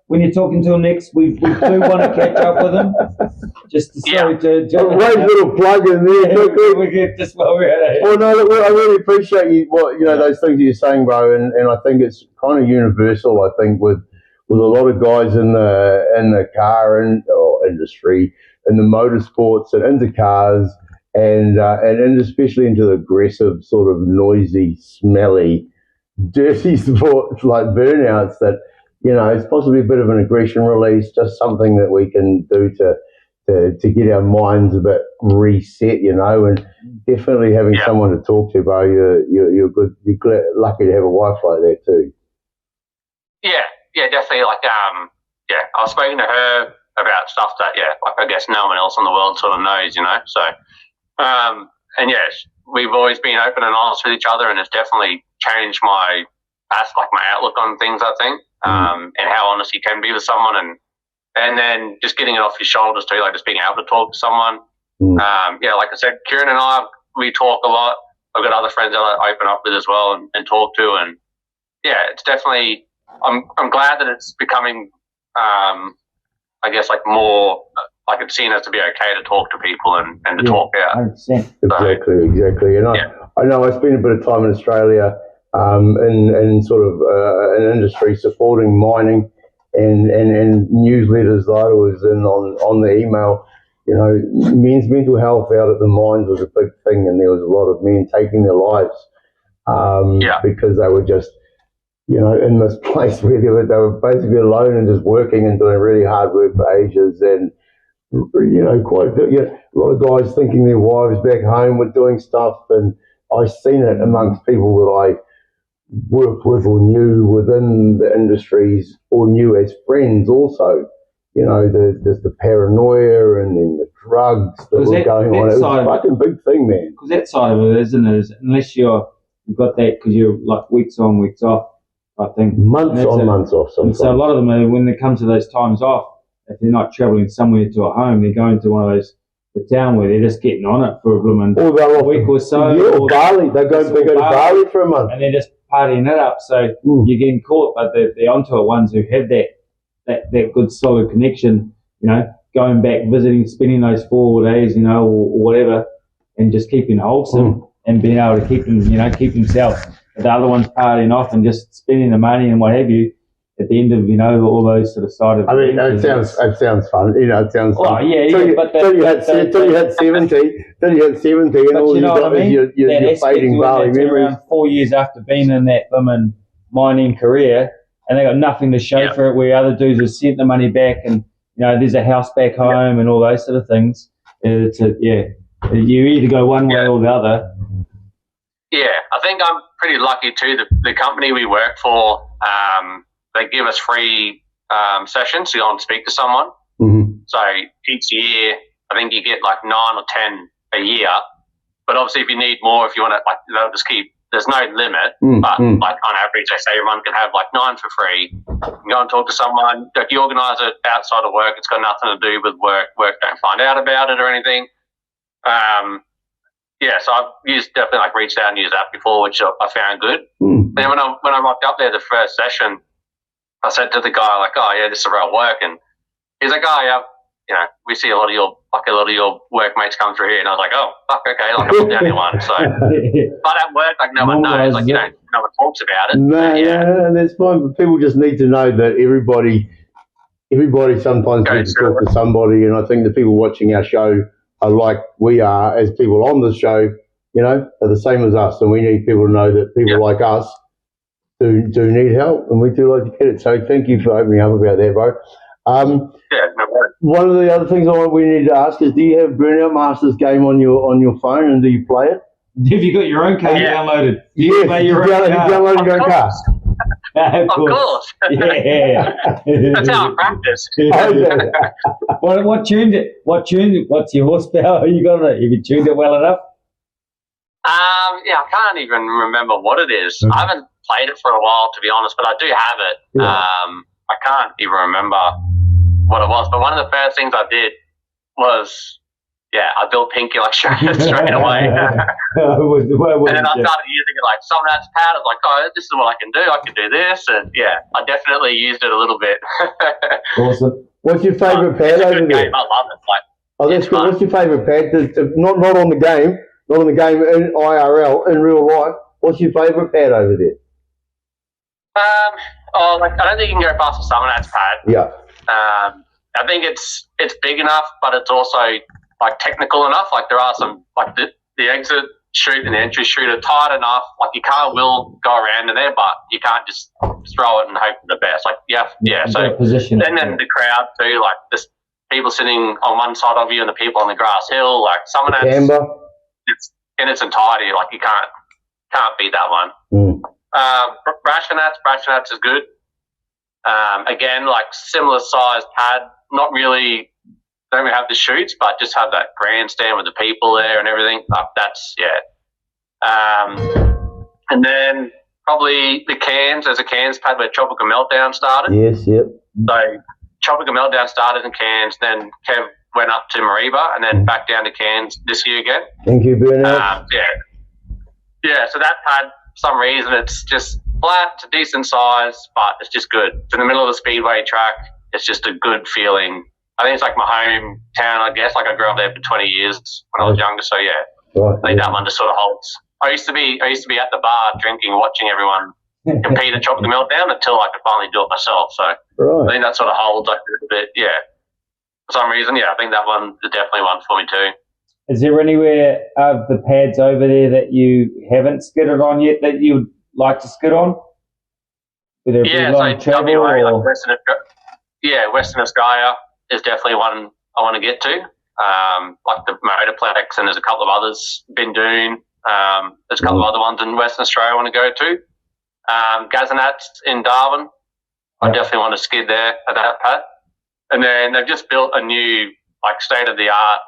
when you're talking to him next, we do want to catch up with him. Just to right little plug in there. Just while we're at it. Well, no, I really appreciate those things that you're saying, bro, and I think it's kind of universal. I think with a lot of guys in the car industry, in the motorsports and into cars, and especially into the aggressive, sort of noisy, smelly, dirty sports like burnouts, that it's possibly a bit of an aggression release, just something that we can do to get our minds a bit reset, and definitely having someone to talk to, bro. You're good. You're lucky to have a wife like that too. Yeah, definitely. Like, I was speaking to her about stuff that, like I guess no one else in the world sort of knows, So, we've always been open and honest with each other, and it's definitely changed my outlook on things, I think, and how honest you can be with someone, and then just getting it off your shoulders too, like just being able to talk to someone. Like I said, Kieran and I, we talk a lot. I've got other friends that I open up with as well and talk to, and it's definitely, I'm glad that it's becoming, I guess, like more, like it's seen as to be okay to talk to people and to talk out. 100%. Exactly. And I know I spent a bit of time in Australia in sort of an industry supporting mining and newsletters that I was in on the email. you know, men's mental health out at the mines was a big thing, and there was a lot of men taking their lives because they were just, you know, in this place where they were basically alone and just working and doing really hard work for ages, and you know, a lot of guys thinking their wives back home were doing stuff, and I've seen it amongst people that I worked with or knew within the industries or knew as friends also. You know, there's the paranoia and then the drugs that were going on. It was a fucking big thing, man. Because that side of it, isn't it? Is unless you've got that, because you're like weeks on, weeks off, I think. Months on, months off sometimes. So a lot of them, when they come to those times off, if they're not travelling somewhere to a home, they're going to one of those, the town where they're just getting on it for a blooming week or so. Yeah, or Bali. They go to Bali for a month. And they're just partying it up. So you're getting caught, but they're onto it, ones who have that good solid connection, you know, going back, visiting, spending those 4 days, you know, or whatever, and just keeping wholesome and being able to keep them, you know, keep themselves. But the other ones partying off and just spending the money and what have you, at the end of, you know, all those sort of side of. I mean, it sounds fun. You know, it sounds fun. Oh yeah, Till you had 70, and all you got is your fading Bali memories. Around 4 years after being in that women mining career, and they got nothing to show for it. Where other dudes have sent the money back, and you know, there's a house back home and all those sort of things. It's you either go one way or the other. Yeah, I think I'm pretty lucky too. The company we work for, they give us free sessions to go and speak to someone. So each year, I think you get like 9 or 10 a year. But obviously, if you need more, if you want to, like, they'll just keep. There's no limit, but like on average, they say everyone can have like 9 for free. You can go and talk to someone. If you organise it outside of work, it's got nothing to do with work. Work don't find out about it or anything. So I've definitely like reached out and used that before, which I found good. And then when I rocked up there the first session, I said to the guy, like, "Oh yeah, this is real work," and he's like, "Oh yeah, you know, we see a lot of your workmates come through here," and I was like, "Oh fuck, okay, like I'm not the only one." So, but at work, like no one knows, like, you know, no one talks about it. No, that's fine. But people just need to know that everybody sometimes needs to talk to somebody, and I think the people watching our show are like we are as people on the show, you know, are the same as us, and we need people to know that people like us do need help, and we do like to get it. So thank you for opening up about that, bro. No worries. One of the other things we need to ask is, do you have Burnout Masters game on your phone, and do you play it? Have you got your own car downloaded? Yes, you downloaded your own car. Of course. Yeah. That's how I practice. What tuned it? What's your horsepower? You got it? Have you tuned it well enough? I can't even remember what it is. I haven't played it for a while, to be honest, but I do have it. I can't even remember what it was, but one of the first things I did was, I built Pinky like straight away. And then I started using it like some of that's pad. I was like, oh, this is what I can do. I can do this. And I definitely used it a little bit. Awesome. What's your favourite pad over there? I love it. Like, that's good. What's your favourite pad? Not on the game, in IRL, in real life. What's your favourite pad over there? I don't think you can go past the Summonats pad. Yeah. I think it's big enough, but it's also like technical enough. Like there are some, like the exit chute and the entry chute are tight enough. Like your car will go around in there, but you can't just throw it and hope for the best. Like so position. And then the crowd too, like this people sitting on one side of you and the people on the grass hill. Like Summonats, it's in its entirety. Like you can't beat that one. Brashnats is good. Again, like similar size pad, not really, don't really have the chutes, but just have that grandstand with the people there and everything. That's, and then probably the cans, there's a cans pad where Tropical Meltdown started. Yes, yep. So Tropical Meltdown started in cans, then Kev went up to Mariba and then back down to cans this year again. Thank you, Burnout. So that pad, for some reason, it's just flat, it's a decent size, but it's just good. It's in the middle of the speedway track. It's just a good feeling. I think it's like my hometown, I guess. Like I grew up there for 20 years when I was younger, so I think that one just sort of holds. I used to be at the bar drinking, watching everyone compete at Tropical Meltdown until I could finally do it myself. So I think that sort of holds like a little bit, for some reason, I think that one is definitely one for me too. Is there anywhere of the pads over there that you haven't skidded on yet that you would like to skid on? Whether it be long travel WA, or... like Western Australia is definitely one I want to get to. Like the Motorplex, and there's a couple of others, Bindoon. There's a couple of other ones in Western Australia I want to go to. Gazinats in Darwin. I definitely want to skid there at that pad. And then they've just built a new, like, state-of-the-art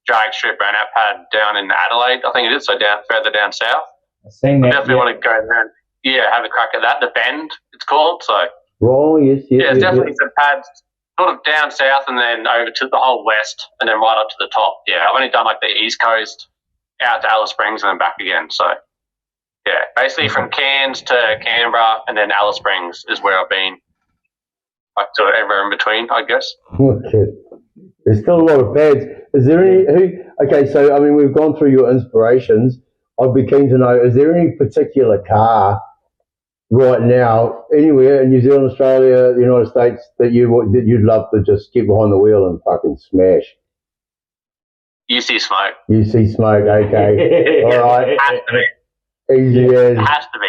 drag strip burnout pad down in Adelaide, I think it is, so further down south. I've seen that. I definitely want to go there and, have a crack at that. The Bend, it's called. So, yes. there's definitely some pads sort of down south and then over to the whole west and then right up to the top. Yeah, I've only done, like, the East Coast out to Alice Springs and then back again. So, basically from Cairns to Canberra and then Alice Springs is where I've been. Like, sort of everywhere in between, I guess. Okay. There's still a lot of pads. Is there any okay, so I mean we've gone through your inspirations. I'd be keen to know, is there any particular car right now, anywhere in New Zealand, Australia, the United States, that you'd love to just get behind the wheel and fucking smash? UC Smoke. UC Smoke, okay. All right. Has to be. Easy as. Has to be,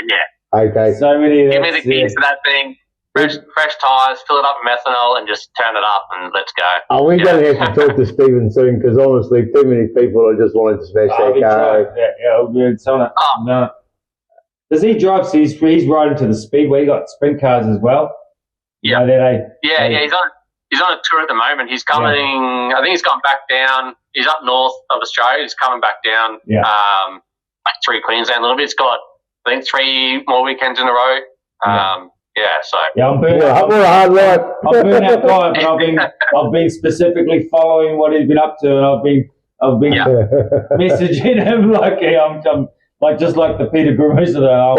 Okay. So many. Give me the keys to that thing. Fresh tyres, fill it up with methanol, and just turn it up, and let's go. Oh, we're going to have to talk to Stephen soon, because honestly, too many people are just wanting to smash that car. No. Does he drive? So he's riding to the speedway. He got sprint cars as well. Yeah, He's on a tour at the moment. He's coming. I think he's gone back down. He's up north of Australia. He's coming back down. Like through Queensland a little bit. He's got, I think, 3 more weekends in a row. I'm What a hard life. I've been that guy, but I've been specifically following what he's been up to, and I've been messaging him like I'm just like the Peter Grimmus of the.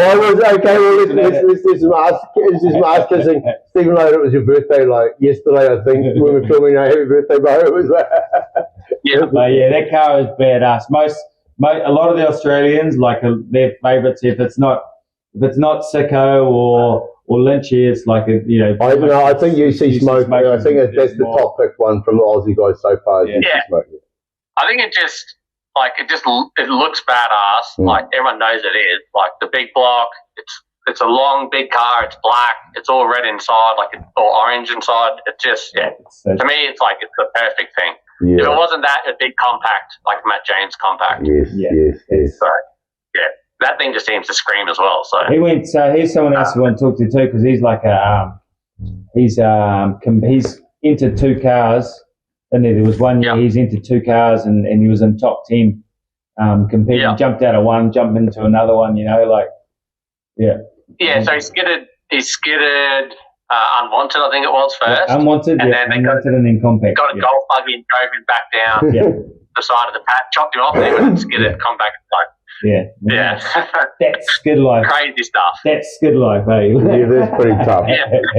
This is my ass kissing. Stephen, like, it was your birthday, like yesterday, I think, when we were filming our happy birthday, bro. It was but that car is badass. A lot of the Australians, like, their favourites, if it's not Sicko or Lynchy, it's like I think UC Smoke. I think that's the top picked one from the Aussie guys so far. Yeah. Smoke. I think it looks badass. Like, everyone knows it is. Like, the big block. It's a long, big car. It's black. It's all red inside, or orange inside. It just to me, it's like it's the perfect thing. Yeah. If it wasn't that, it'd be compact, like Matt James compact. Yes. So, that thing just seems to scream as well. So he went. So here's someone else who I want to talk to too, because he's like he's into 2 cars. And there was one year he's into 2 cars, and he was in top 10 competing. He jumped out of one, jumped into another one. So he skidded Unwanted, I think it was first. Unwanted, and then Unwanted, and then compact. Got a golf buggy and drove him back down the side of the pad, chopped him off, and he went and skidded, come back and like. Yeah. That's skid life. Crazy stuff. That's skid life, eh? Yeah, that's pretty tough.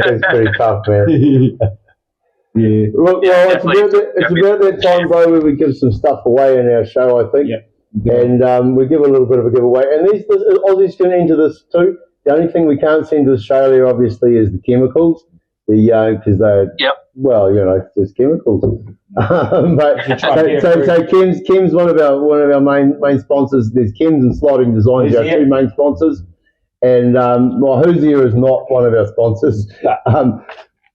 That's pretty tough, man. Yeah. Well, it's about that time, bro, where we give some stuff away in our show, I think. And we give a little bit of a giveaway. And these Aussies can enter this too. The only thing we can't send to Australia, obviously, is the chemicals. Because they're there's chemicals. But so Kim's one of our main sponsors. There's Kim's and Sliding Designs, our 2 main sponsors. And Hoosier is not one of our sponsors.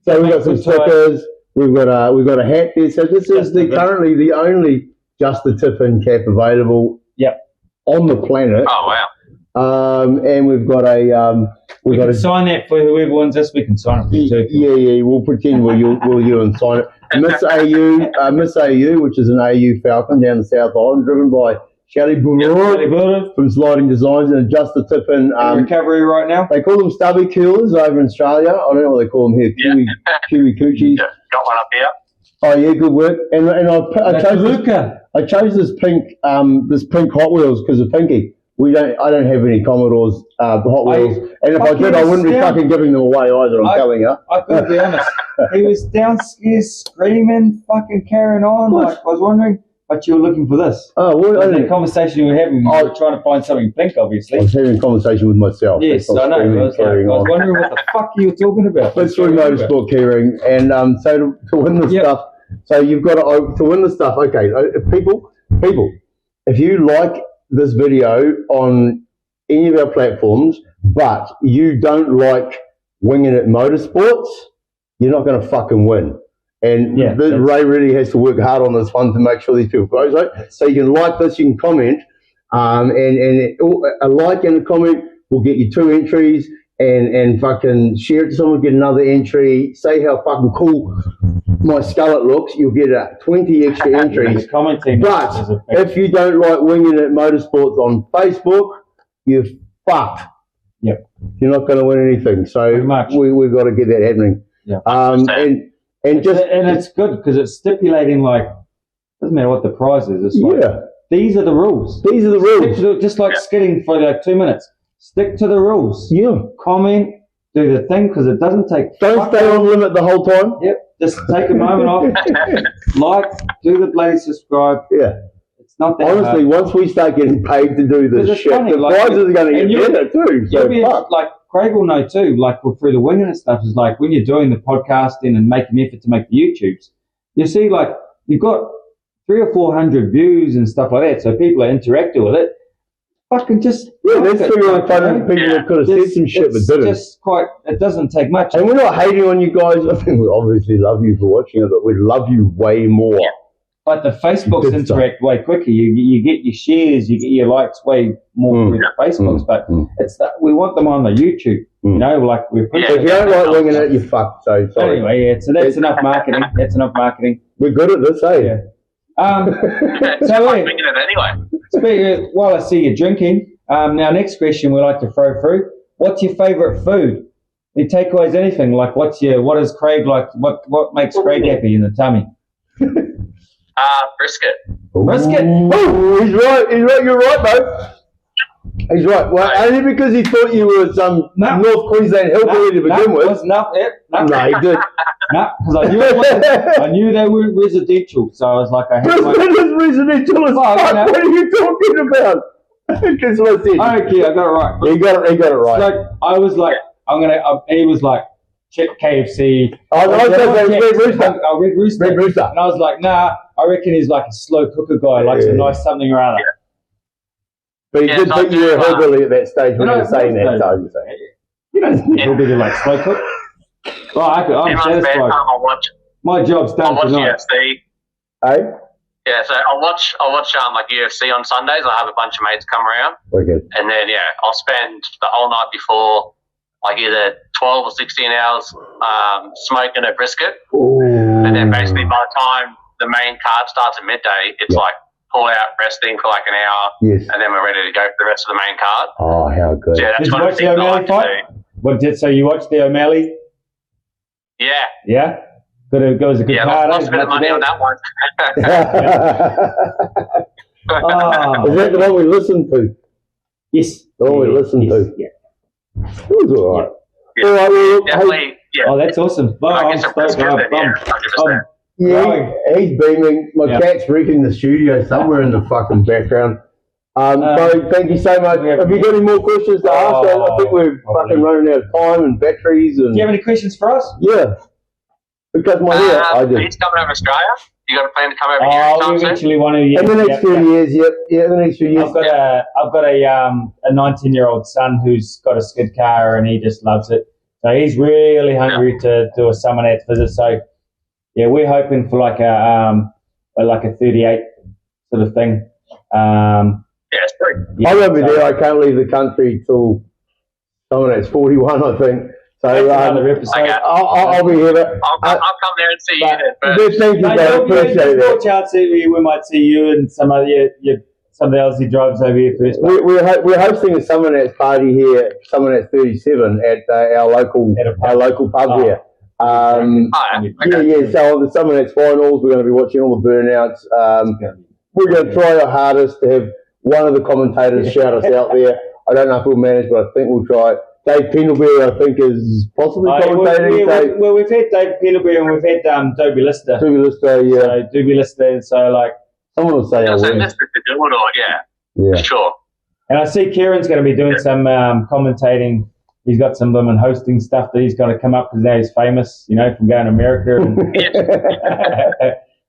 So we've got some stickers. We've got a hat there. So this is currently the only Just the Tip-In cap available on the planet. Oh wow! And we've got we can sign that for whoever wants us. We can sign it for you too. Yeah. We'll pretend we'll you and sign it. Miss AU, which is an AU Falcon down the South Island, driven by Shelley Burrow from Sliding Designs, and Just the Tip-In. Recovery right now. They call them stubby coolers over in Australia. I don't know what they call them here. Kiwi coochies. Yeah, got one up here. Oh yeah, good work. And I chose this pink Hot Wheels because of Pinky. I don't have any Commodores Hot Wheels, and if I did, I wouldn't be fucking giving them away either. I'm telling you. I could be honest. He was downstairs screaming, fucking carrying on. Like, I was wondering. But you were looking for this. Oh, well, What was the conversation you were having? You were trying to find something pink, obviously. I was having a conversation with myself. Yes, I know. I was wondering what the fuck you were talking about. Let's do motorsport keyring, and so to win the stuff. So you've got to win the stuff. Okay, people, if you like this video on any of our platforms, but you don't like Winginit Motorsports, you're not going to fucking win. And Ray really has to work hard on this one to make sure these people grow. Right? So you can like this, you can comment, and a like and a comment will get you 2 entries, and fucking share it to someone, get another entry, say how fucking cool my skullet looks, you'll get 20 extra entries. But if you don't like Winginit Motorsports on Facebook, you're fucked. Yep. You're not going to win anything. So we've got to get that happening. Yeah. And it's good because it's stipulating, like, doesn't matter what the prize is. It's like, these are the rules. These are the rules. Just like skidding for like 2 minutes. Stick to the rules. Yeah. Comment, do the thing, because it doesn't take. Don't stay on limit the whole time. Yep. Just take a moment off. Like, do the bloody subscribe. Yeah. It's not that honestly, hard. Once we start getting paid to do this shit, funny, the prizes are going to get better too. So like Craig will know too, like through the Winginit stuff, is like when you're doing the podcasting and making an effort to make the YouTubes, you see like you've got 300 or 400 views and stuff like that, so people are interacting with it. Fucking just there's 300 people that could have said some shit but didn't. It doesn't take much. And we're not hating on you guys. I think we obviously love you for watching it, but we love you way more. Yeah. But the Facebooks interact way quicker. You get your shares, you get your likes way more through the Facebooks. But it's that we want them on the YouTube. You know, like we're. If you don't like Winginit, you're fucked. So sorry. Anyway, so that's enough marketing. That's enough marketing. We're good at this, eh? Yeah. So anyway, while I see you drinking, now next question we like to throw through. What's your favourite food? Your takeaways, anything like what is Craig like? What makes Craig happy in the tummy? Brisket. Brisket. Oh, he's right. You're right, mate. He's right. Well, only because he thought you were some North Queensland hillbilly to begin with. No, he did. No, because I knew they were residential, so I was like, Brisbane is residential as fuck. What are you talking about? That's what I said. Okay, I got it right. He got it right. Like I was like, he was like, check KFC. Red Rooster. And I was like, nah, I reckon he's like a slow cooker guy, likes a nice something or other. Yeah. But he did think you were a hillbilly at that stage when you were saying that. So you don't think hillbilly like slow cook. Oh, I'm satisfied. My job's done tonight. I watch UFC. Hey? Yeah, so I'll watch like UFC on Sundays. I'll have a bunch of mates come around. Okay. And then I'll spend the whole night before, like either 12 or 16 hours smoking a brisket. Ooh. And then basically by the time the main card starts at midday, it's like pull out resting for like an hour. Yes. And then we're ready to go for the rest of the main card. Oh, how good. So, yeah, that's did you watch the O'Malley fight? So you watched the O'Malley? Yeah. Yeah? It was a good card. Lost a bit of money on that one. Is that the one we listened to? Yes. The one we listened to? Yeah. It was all right. Yeah. All right, well, definitely. Oh, that's awesome. Well, I guess he's beaming. My cat's wreaking the studio somewhere in the fucking background. So thank you so much. Have you got any more questions to ask? I think we're fucking running out of time and batteries. And do you have any questions for us? Yeah. Because my hair, I do. He's coming over to Australia. You got a plan to come over here anytime soon? Eventually want to. In the next few years, in the next few years. I've got a 19-year-old son who's got a skid car and he just loves it. So he's really hungry to do a summer net visit. So yeah, we're hoping for like a 38 sort of thing. It's great. I won't be there. I can't leave the country till someone that's 41, I think. So another episode. I'll be here. I'll come there and see you then. Thank you, I appreciate there's it. more chance that we might see you and some of the Aussie drives over here first. We're hosting a Summer Nats party here, Summer Nats 37 at our local pub here. So on the Summer Nats finals, we're going to be watching all the burnouts. We're going to try our hardest to have one of the commentators shout us out there. I don't know if we'll manage, but I think we'll try. Dave Pendlebury, I think, is possibly commentating. We've had Dave Pendlebury and we've had Dobie Lister. Dobie Lister, yeah. So Dobie Lister, and so like Someone will say, You'll say win. Mr. to do it, or Yeah. for sure. And I see Kieran's going to be doing some commentating. He's got some women hosting stuff that he's got to come up because now he's famous, you know, from going to America. And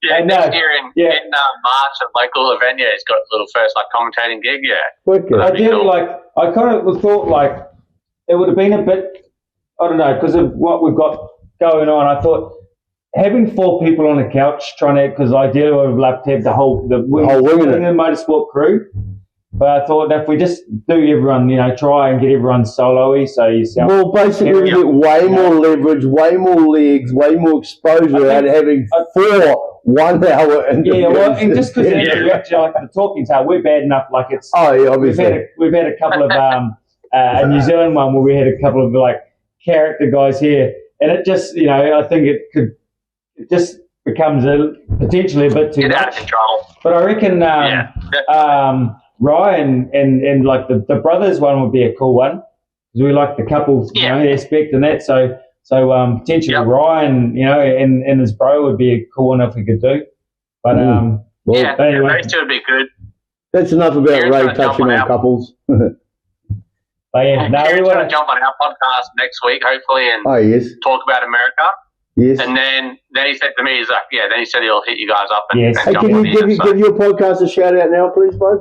Yeah, I know. next year in March at local event, he's got a little first commentating gig. Wicked. I did cool. I kind of thought it would have been a bit, I don't know, because of what we've got going on. I thought having 4 people on a couch because ideally I would have loved to have the whole Winginit motorsport crew. But I thought if we just do everyone, you know, try and get everyone solo-y, so you sound... Well, basically, you get way more leverage, way more legs, way more exposure out of having 4 1 hour interviews. Yeah, well, and just because actually the talking's hard, we're bad enough. It's obviously. We've had a couple of a New Zealand one where we had a couple of character guys here, and it just, you know, I think it just becomes potentially a bit too Get much. out of control. But I reckon Ryan and the brothers one would be a cool one because we like the couples aspect and that. So potentially Ryan, you know, and his bro would be a cool one if we could do. But but anyway, those two would be good. That's enough about Kieran's Ray gonna jump touching on on our- couples. But yeah, no, we Kieran's want going to jump on our podcast next week, hopefully, and Oh, yes. talk about America. Yes. And then he said to me, he's like, then he said he'll hit you guys up and, Yes. and Hey, jump can on you in. give your podcast a shout out now, please, bro?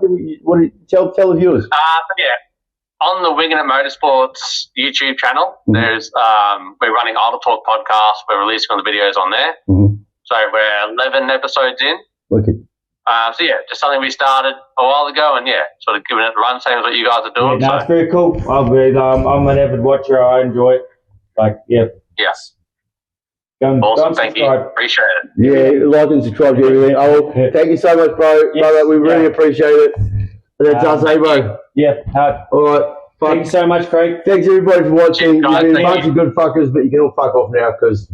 Tell the viewers. On the Winginit Motorsports YouTube channel, there's we're running Idle Talk podcast. We're releasing all the videos on there. So we're 11 episodes in. Okay. Just something we started a while ago, and sort of giving it a run, same as what you guys are doing. it's very cool. I'm an avid watcher. I enjoy it. Yes. Awesome, thank you. subscribe. Appreciate it. Yeah, like and subscribe to everything. Thank you so much, bro. Yes. Brother, we really appreciate it. That's us, eh, bro? Yeah. All right. Thank you so much, Craig. Thanks, everybody, for watching. Cheers, guys. You've been a Thank bunch of good fuckers, but you can all fuck off now because...